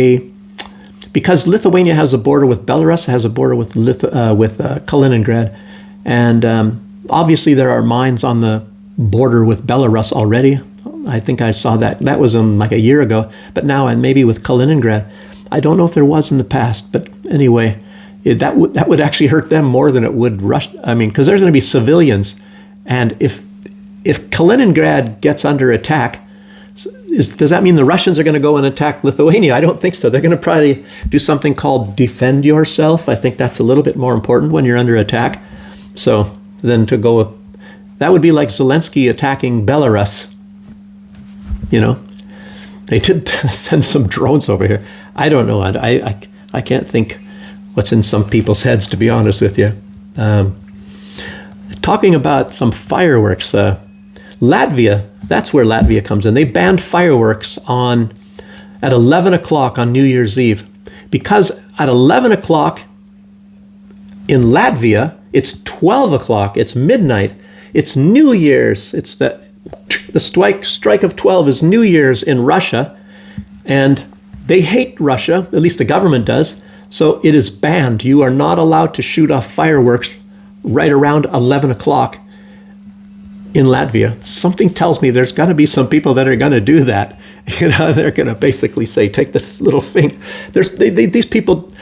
because Lithuania has a border with Belarus, has a border with Kaliningrad, and obviously there are mines on the border with Belarus already. I think I saw that. That was like a year ago. But now, and maybe with Kaliningrad, I don't know if there was in the past. But anyway, that would actually hurt them more than it would Russia. I mean, because there's going to be civilians, and if Kaliningrad gets under attack, does that mean the Russians are going to go and attack Lithuania? I don't think so. They're going to probably do something called defend yourself. I think that's a little bit more important when you're under attack. So then to go, that would be like Zelensky attacking Belarus. You know, they did send some drones over here. I don't know. I can't think what's in some people's heads, to be honest with you. Talking about some fireworks, Latvia, that's where Latvia comes in. They banned fireworks at 11 o'clock on New Year's Eve, because at 11 o'clock in Latvia, it's 12 o'clock, it's midnight, it's New Year's, it's the strike of 12 is New Year's in Russia, and they hate Russia, at least the government does, so it is banned. You are not allowed to shoot off fireworks right around 11 o'clock in Latvia. Something tells me there's got to be some people that are going to do that. You know, they're going to basically say, take the little thing. These people,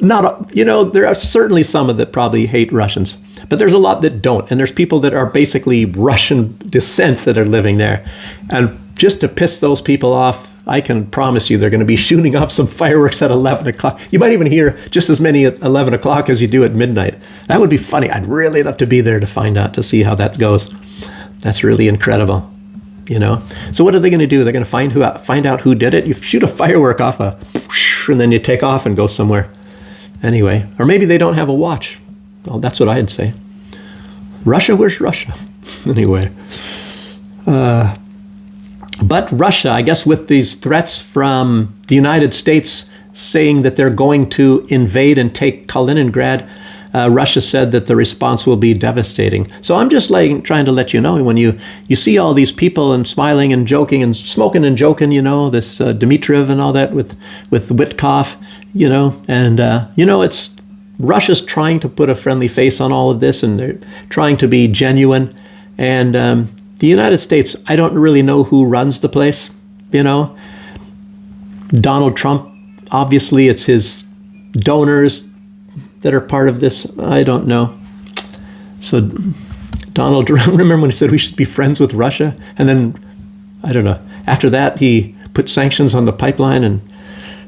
there are certainly some that probably hate Russians, but there's a lot that don't. And there's people that are basically Russian descent that are living there. And just to piss those people off, I can promise you they're going to be shooting off some fireworks at 11 o'clock. You might even hear just as many at 11 o'clock as you do at midnight. That would be funny. I'd really love to be there to find out, to see how that goes. That's really incredible, you know. So what are they going to do? They're going to find out who did it. You shoot a firework off and then you take off and go somewhere. Anyway, or maybe they don't have a watch. Well, that's what I'd say. Russia, where's Russia? Anyway. But Russia, I guess with these threats from the United States saying that they're going to invade and take Kaliningrad, Russia said that the response will be devastating. So I'm just trying to let you know, when you see all these people and smiling and joking and smoking and joking, you know, this Dmitriev and all that with Witkoff, you know, and, it's Russia's trying to put a friendly face on all of this, and they're trying to be genuine. And the United States, I don't really know who runs the place, you know. Donald Trump, obviously it's his donors that are part of this. I don't know. So Donald, remember when he said we should be friends with Russia? And then, I don't know, after that he put sanctions on the pipeline, and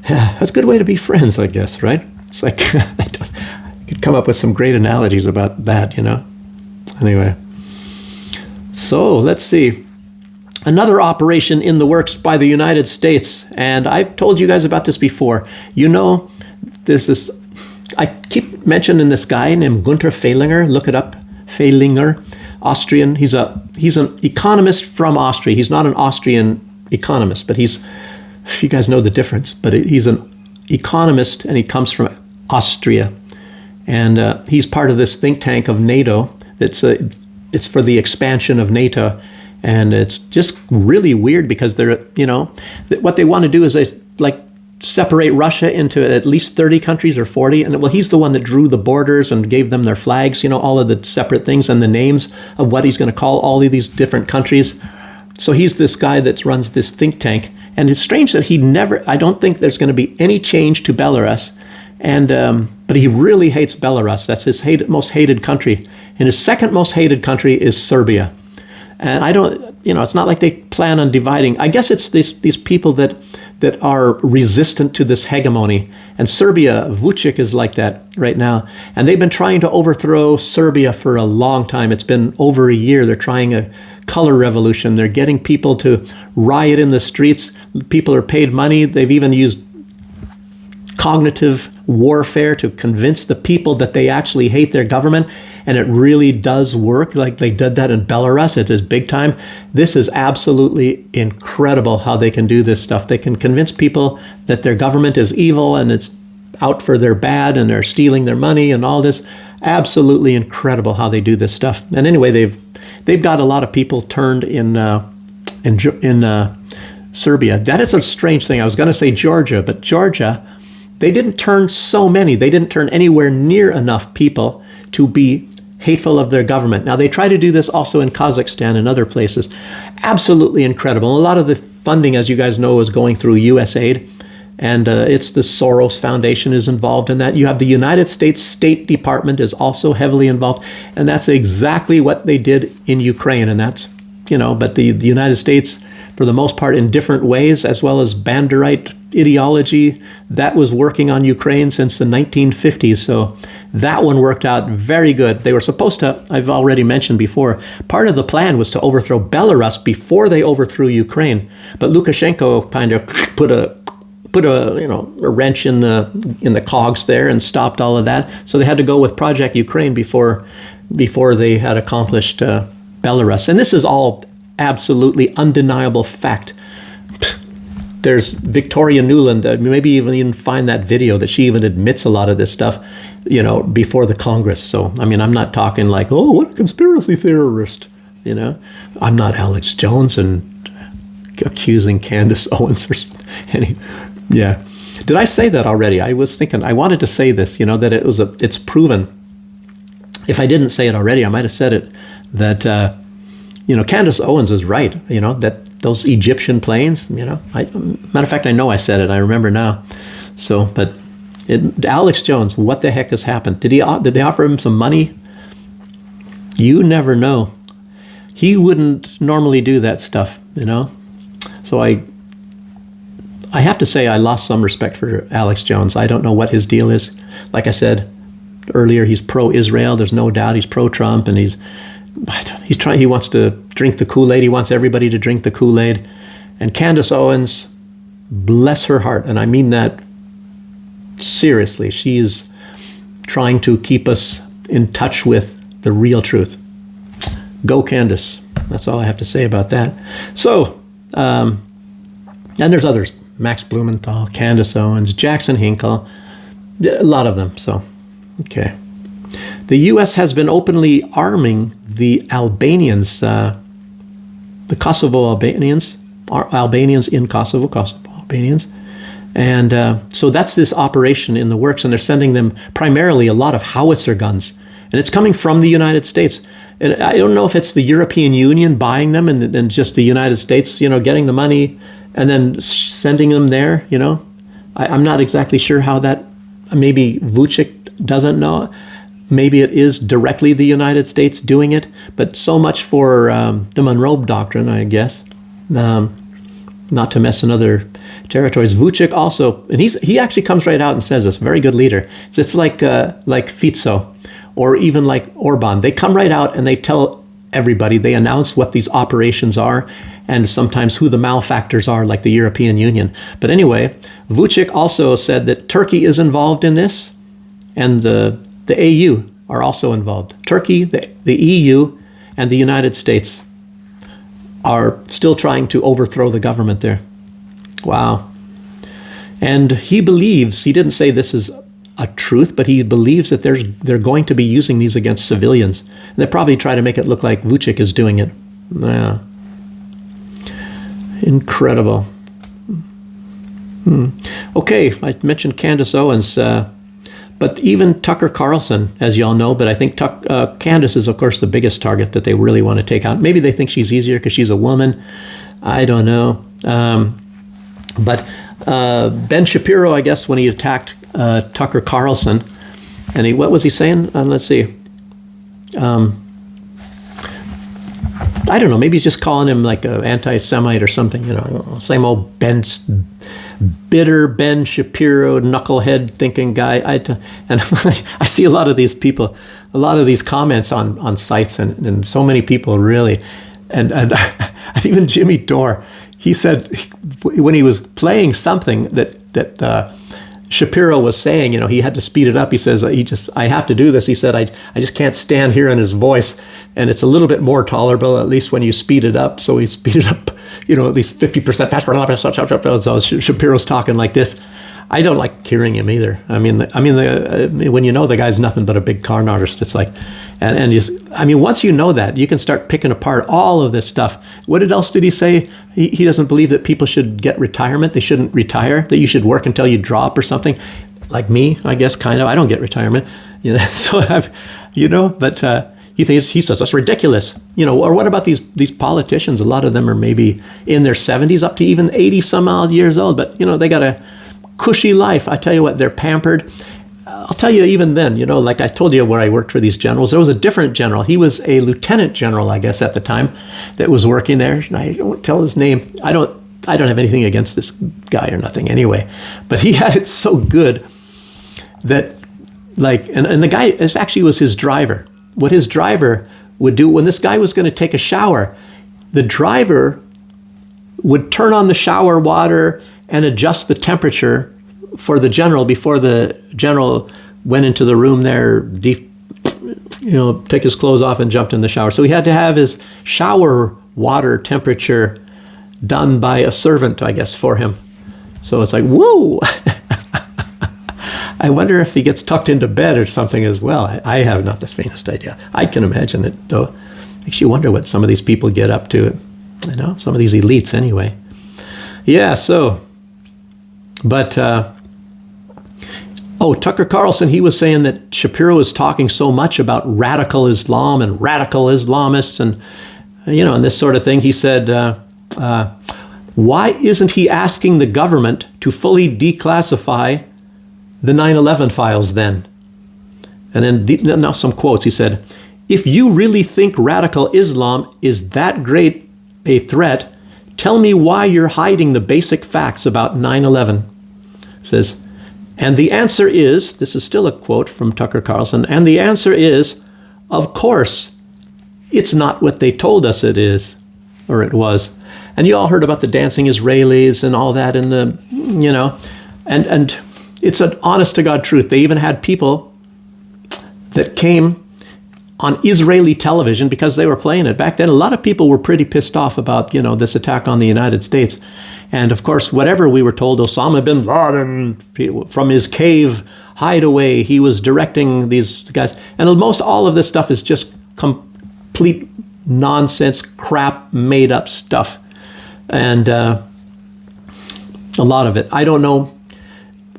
that's a good way to be friends, I guess, right? It's like, I could come up with some great analogies about that, you know. Anyway. So let's see. Another operation in the works by the United States, and I've told you guys about this before. You know, I keep mentioning this guy named Gunther Fehlinger. Look it up, Fehlinger, Austrian. He's an economist from Austria. He's not an Austrian economist, but if you guys know the difference, but he's an economist, and he comes from Austria, and he's part of this think tank of NATO. It's for the expansion of NATO, and it's just really weird because they're, you know, what they want to do is they separate Russia into at least 30 countries or 40. And well, he's the one that drew the borders and gave them their flags, you know, all of the separate things and the names of what he's going to call all of these different countries. So he's this guy that runs this think tank, and it's strange that I don't think there's going to be any change to Belarus. And but he really hates Belarus. That's his most hated country. And his second most hated country is Serbia. And it's not like they plan on dividing. I guess it's these people that are resistant to this hegemony. And Serbia, Vučić is like that right now. And they've been trying to overthrow Serbia for a long time. It's been over a year. They're trying a color revolution. They're getting people to riot in the streets. People are paid money. They've even used cognitive warfare to convince the people that they actually hate their government, and it really does work. Like they did that in Belarus. It is big time. This is absolutely incredible how they can do this stuff. They can convince people that their government is evil and it's out for their bad and they're stealing their money and all this. Absolutely incredible how they do this stuff. And anyway, they've they've got a lot of people turned in Serbia. That is a strange thing. I was going to say Georgia, but Georgia, they didn't turn so many. They didn't turn anywhere near enough people to be hateful of their government. Now, they try to do this also in Kazakhstan and other places. Absolutely incredible. A lot of the funding, as you guys know, is going through USAID, and it's the Soros Foundation is involved in that. You have the United States State Department is also heavily involved, and that's exactly what they did in Ukraine. And that's, but the United States, for the most part, in different ways, as well as Banderite ideology, that was working on Ukraine since the 1950s. So that one worked out very good. They were supposed to, I've already mentioned before, part of the plan was to overthrow Belarus before they overthrew Ukraine. But Lukashenko kind of put a wrench in the cogs there and stopped all of that. So they had to go with Project Ukraine before they had accomplished Belarus. And this is all absolutely undeniable fact. There's Victoria Nuland, maybe even find that video that she even admits a lot of this stuff, before the Congress. So, I mean, I'm not talking like, oh, what a conspiracy theorist, I'm not Alex Jones and accusing Candace Owens or something. Yeah. Did I say that already? I was thinking, I wanted to say this, that it's proven. If I didn't say it already, I might have said it, that, Candace Owens is right, that those Egyptian planes, matter of fact, I know I said it, I remember now. So, but Alex Jones, what the heck has happened? Did they offer him some money? You never know. He wouldn't normally do that stuff, So I have to say I lost some respect for Alex Jones. I don't know what his deal is. Like I said earlier, he's pro-Israel. There's no doubt he's pro-Trump, and he wants to drink the Kool-Aid. He wants everybody to drink the Kool-Aid. And Candace Owens, bless her heart, and I mean that seriously, she is trying to keep us in touch with the real truth. Go Candace. That's all I have to say about that. So, and there's others. Max Blumenthal, Candace Owens, Jackson Hinkle, a lot of them. So, okay. The U.S. has been openly arming the Albanians, the Kosovo Albanians in Kosovo Albanians. And so that's this operation in the works, and they're sending them primarily a lot of howitzer guns. And it's coming from the United States. And I don't know if it's the European Union buying them and then just the United States, getting the money and then sending them there, I'm not exactly sure how that, maybe Vucic doesn't know. Maybe it is directly the United States doing it, but so much for the Monroe Doctrine, I guess, not to mess in other territories. Vucic also, and he actually comes right out and says this, very good leader. It's like Fico or even like Orban. They come right out and they tell everybody, they announce what these operations are and sometimes who the malefactors are, like the European Union. But anyway, Vucic also said that Turkey is involved in this, and the AU are also involved. Turkey, the EU, and the United States are still trying to overthrow the government there. Wow. And he believes, he didn't say this is a truth, but he believes that they're going to be using these against civilians. And they probably try to make it look like Vucic is doing it. Yeah. Incredible. Okay, I mentioned Candace Owens, but even Tucker Carlson, as y'all know, but I think Candace is, of course, the biggest target that they really want to take out. Maybe they think she's easier because she's a woman. I don't know. But Ben Shapiro, I guess, when he attacked Tucker Carlson, and what was he saying? Let's see. I don't know. Maybe he's just calling him like an anti-Semite or something. Same old bitter Ben Shapiro, knucklehead thinking guy. And I see a lot of these people, a lot of these comments on sites, and so many people really. And even Jimmy Dore, he said when he was playing something that Shapiro was saying, he had to speed it up. He says, I have to do this. He said, I just can't stand hearing his voice. And it's a little bit more tolerable, at least when you speed it up. So he speeded up, at least 50% faster. So Shapiro's talking like this. I don't like hearing him either. When you know the guy's nothing but a big con artist, it's like, once you know that, you can start picking apart all of this stuff. What else did he say? He doesn't believe that people should get retirement. They shouldn't retire. That you should work until you drop or something. Like me, I guess, kind of. I don't get retirement, So he says that's ridiculous, Or what about these politicians? A lot of them are maybe in their 70s, up to even 80 some odd years old, but they got a cushy life. I tell you what, they're pampered. I'll tell you, even then, like I told you where I worked for these generals, there was a different general. He was a lieutenant general, I guess, at the time, that was working there. And I don't tell his name. I don't have anything against this guy or nothing anyway, but he had it so good that, and the guy actually was his driver. What his driver would do when this guy was going to take a shower, the driver would turn on the shower water and adjust the temperature for the general before the general went into the room there, take his clothes off and jumped in the shower. So he had to have his shower water temperature done by a servant, I guess, for him. So it's like, whoa! I wonder if he gets tucked into bed or something as well. I have not the faintest idea. I can imagine it, though. Makes you wonder what some of these people get up to. Some of these elites anyway. Yeah, so... But, Tucker Carlson, he was saying that Shapiro is talking so much about radical Islam and radical Islamists and, and this sort of thing. He said, why isn't he asking the government to fully declassify the 9/11 files then? And then now some quotes. He said, if you really think radical Islam is that great a threat, tell me why you're hiding the basic facts about 9/11. Says, and the answer is, this is still a quote from Tucker Carlson, and the answer is, of course, it's not what they told us it is, or it was. And you all heard about the dancing Israelis and all that in the, and it's an honest to God truth. They even had people that came on Israeli television because they were playing it. Back then, a lot of people were pretty pissed off about, this attack on the United States. And of course, whatever we were told, Osama bin Laden, from his cave hideaway, he was directing these guys. And almost all of this stuff is just complete nonsense, crap, made up stuff. And a lot of it, I don't know,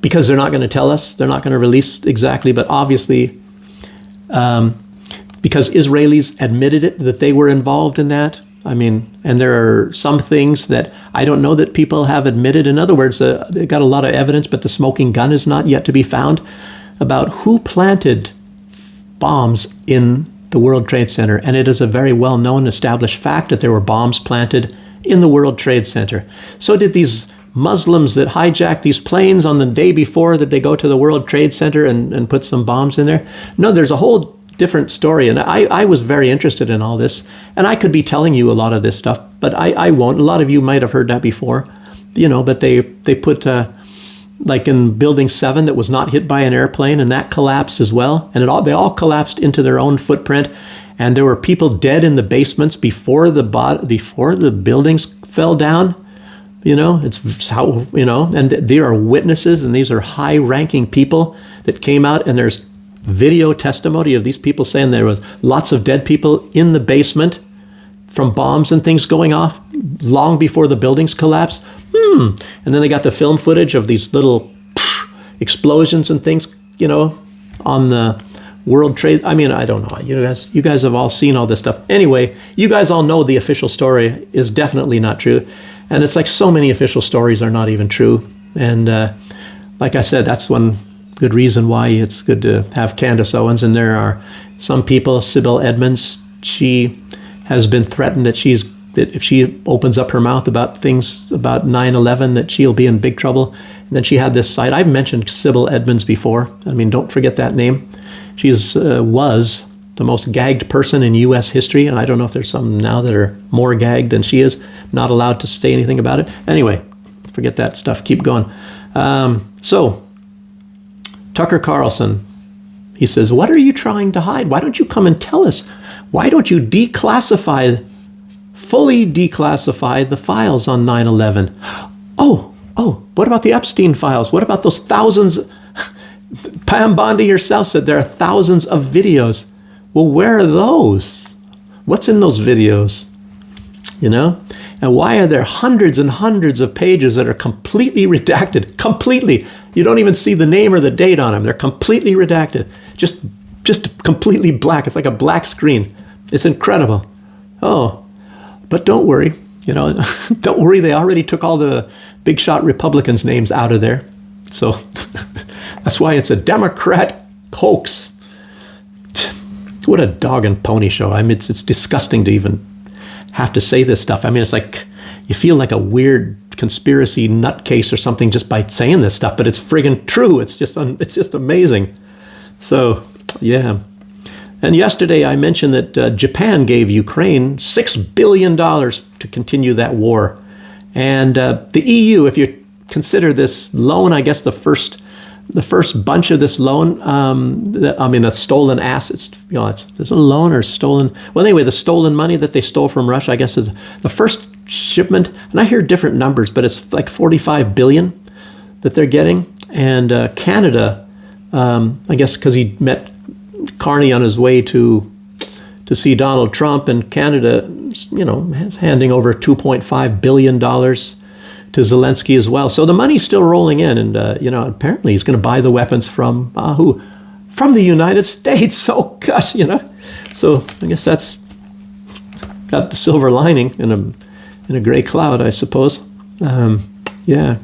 because they're not going to tell us, they're not going to release exactly, but obviously, because Israelis admitted it, that they were involved in that. And there are some things that I don't know that people have admitted. In other words, they've got a lot of evidence, but the smoking gun is not yet to be found about who planted bombs in the World Trade Center. And it is a very well-known, established fact that there were bombs planted in the World Trade Center. So did these Muslims that hijacked these planes on the day before that they go to the World Trade Center and put some bombs in there? No, there's a whole different story. And I was very interested in all this. And I could be telling you a lot of this stuff, but I won't. A lot of you might have heard that before, but they put, like in Building 7 that was not hit by an airplane, and that collapsed as well. And they all collapsed into their own footprint. And there were people dead in the basements before the buildings fell down. It's how, and there are witnesses, and these are high-ranking people that came out, and there's video testimony of these people saying there was lots of dead people in the basement from bombs and things going off long before the buildings collapsed. And then they got the film footage of these little explosions and things, on the World Trade. I don't know. You guys have all seen all this stuff. Anyway, you guys all know the official story is definitely not true. And it's like so many official stories are not even true. And like I said, that's one good reason why it's good to have Candace Owens. And there are some people, Sybil Edmonds, she has been threatened that if she opens up her mouth about things about 9/11, that she'll be in big trouble. And then she had this site. I've mentioned Sybil Edmonds before. Don't forget that name. She was the most gagged person in U.S. history, and I don't know if there's some now that are more gagged than she is, not allowed to say anything about it. Anyway, forget that stuff. Keep going. So, Tucker Carlson, he says, what are you trying to hide? Why don't you come and tell us? Why don't you fully declassify the files on 9/11? Oh, What about the Epstein files? What about those thousands? Pam Bondi herself said there are thousands of videos. Well, where are those? What's in those videos? You know? And why are there hundreds and hundreds of pages that are completely redacted? Completely. You don't even see the name or the date on them. They're completely redacted. Just completely black. It's like a black screen. It's incredible. Oh, but don't worry. You know, don't worry. They already took all the big shot Republicans' names out of there. So that's why it's a Democrat hoax. What a dog and pony show. I mean, it's disgusting to even have to say this stuff. I mean, it's like you feel like a weird conspiracy nutcase or something just by saying this stuff, but it's friggin' true. It's just amazing. So, yeah. And yesterday I mentioned that Japan gave Ukraine $6 billion to continue that war. And the EU, if you consider this loan, I guess the first bunch of this loan, the stolen assets, you know, it's a loan or stolen. Well, anyway, the stolen money that they stole from Russia, I guess, is the first shipment. And I hear different numbers, but it's like 45 billion that they're getting. And Canada, I guess, because he met Carney on his way to see Donald Trump, and Canada, you know, is handing over $2.5 billion to Zelensky as well. So the money's still rolling in, and you know, apparently he's going to buy the weapons from who? From the United States. So gosh, you know, so I guess that's got the silver lining in a gray cloud, I suppose. Yeah.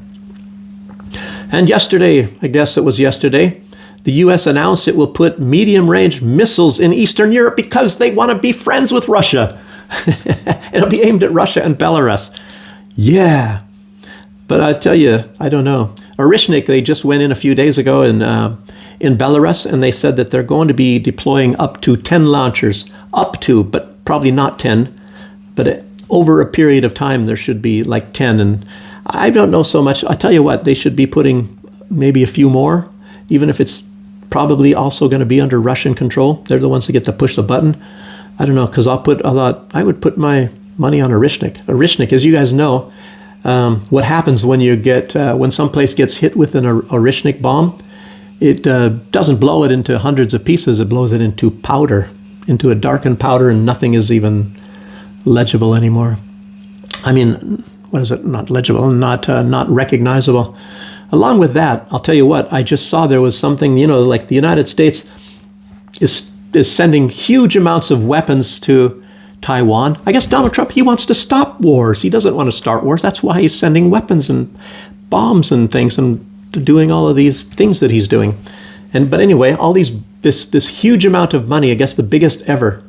And yesterday, I guess it was yesterday, the U.S. announced it will put medium-range missiles in Eastern Europe because they want to be friends with Russia. It'll be aimed at Russia and Belarus. Yeah. But I tell you, I don't know. Orishnik, they just went in a few days ago in Belarus, and they said that they're going to be deploying up to 10 launchers. Up to, but probably not 10. But over a period of time, there should be like 10. And I don't know so much. I tell you what, they should be putting maybe a few more, even if it's probably also going to be under Russian control. They're the ones that get to push the button. I don't know, because I would put my money on Orishnik. Orishnik, as you guys know, what happens when you get when someplace gets hit with an Orishnik bomb, it doesn't blow it into hundreds of pieces. It blows it into powder, into a darkened powder, and nothing is even legible anymore. I mean, what is it? Not legible, not recognizable. Along with that, I'll tell you what, I just saw there was something, you know, like the United States is sending huge amounts of weapons to Taiwan. I guess Donald Trump, he wants to stop wars. He doesn't want to start wars. That's why he's sending weapons and bombs and things and doing all of these things that he's doing. But anyway, all this huge amount of money, I guess the biggest what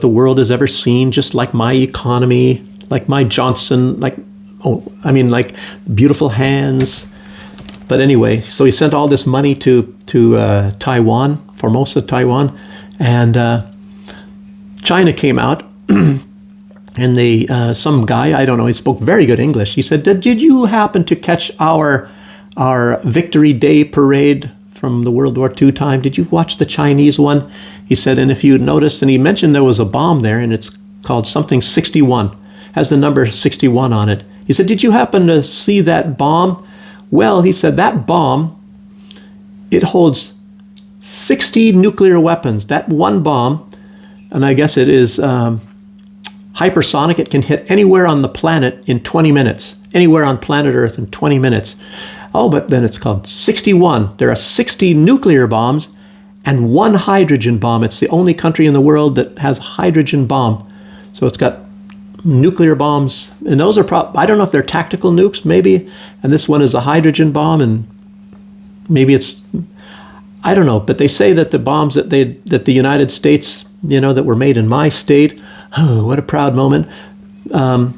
the world has ever seen, just like my economy, like my Johnson, like beautiful hands. But anyway, so he sent all this money to Taiwan, Formosa, Taiwan, and China came out, and some guy, I don't know, he spoke very good English. He said, "Did you happen to catch our Victory Day parade from the World War II time? Did you watch the Chinese one?" He said, and if you noticed, and he mentioned there was a bomb there, and it's called something 61, has the number 61 on it. He said, "Did you happen to see that bomb?" Well, he said, that bomb, it holds 60 nuclear weapons. That one bomb, and I guess it is hypersonic. It can hit anywhere on the planet in 20 minutes. Anywhere on planet Earth in 20 minutes. Oh, but then it's called 61. There are 60 nuclear bombs and one hydrogen bomb. It's the only country in the world that has a hydrogen bomb. So it's got nuclear bombs, and those are I don't know if they're tactical nukes, maybe, and this one is a hydrogen bomb, and maybe it's, I don't know, but they say that the bombs that the United States, you know, that were made in my state, oh, what a proud moment, in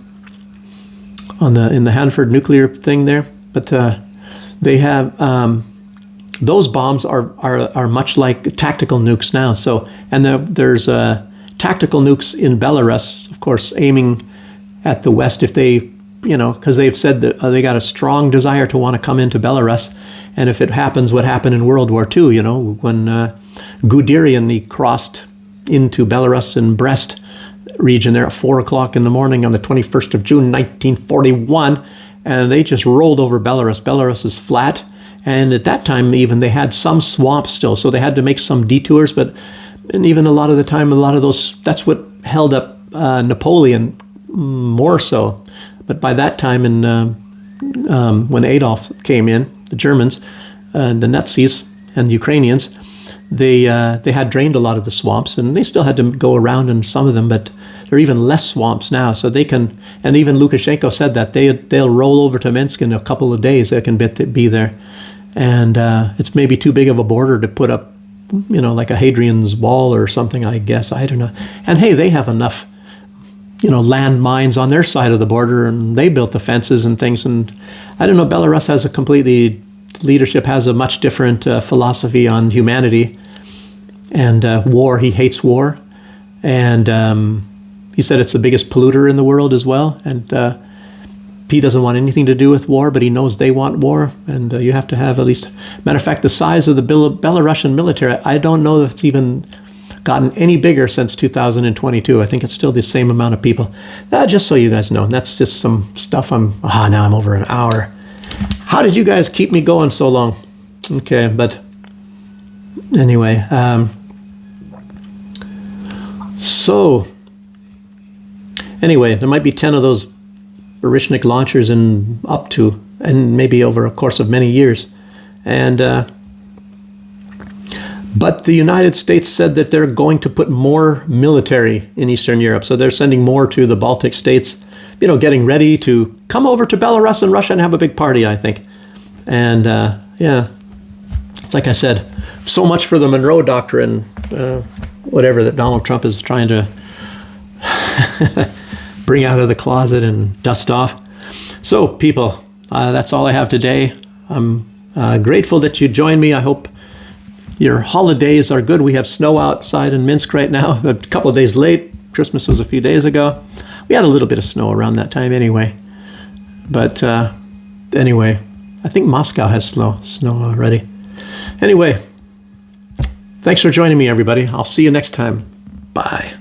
the Hanford nuclear thing there, but they have those bombs are much like tactical nukes now. So, and there's tactical nukes in Belarus, of course, aiming at the West if they, you know, because they've said that they got a strong desire to want to come into Belarus. And if it happens, what happened in World War II, you know, when Guderian, he crossed into Belarus and Brest, region there at 4 o'clock in the morning on the 21st of June, 1941. And they just rolled over Belarus. Belarus is flat. And at that time, even, they had some swamps still. So they had to make some detours. And even a lot of the time, a lot of those, that's what held up Napoleon more so. But by that time, when Adolf came in, the Germans, the Nazis and the Ukrainians, they had drained a lot of the swamps, and they still had to go around in some of them, but there are even less swamps now. So they can, and even Lukashenko said that they'll roll over to Minsk in a couple of days. They can be there, and it's maybe too big of a border to put up, like a Hadrian's Wall or something. I guess, I don't know. And hey, they have enough, land mines on their side of the border, and they built the fences and things. And I don't know. Belarus has leadership has a much different philosophy on humanity and war. He hates war, and he said it's the biggest polluter in the world as well. And he doesn't want anything to do with war, but he knows they want war, and you have to have at least. Matter of fact, the size of the Belarusian military, I don't know if it's even gotten any bigger since 2022. I think it's still the same amount of people. Just so you guys know, and that's just some stuff. Now I'm over an hour. How did you guys keep me going so long? Okay, but anyway, there might be 10 of those Barishnik launchers and maybe over a course of many years. And but the United States said that they're going to put more military in Eastern Europe. So they're sending more to the Baltic states, getting ready to come over to Belarus and Russia and have a big party, I think. And like I said, so much for the Monroe Doctrine, whatever that Donald Trump is trying to bring out of the closet and dust off. So people, that's all I have today. I'm grateful that you joined me. I hope your holidays are good. We have snow outside in Minsk right now, a couple of days late. Christmas was a few days ago. We had a little bit of snow around that time anyway. But anyway, I think Moscow has snow already. Anyway, thanks for joining me, everybody. I'll see you next time. Bye.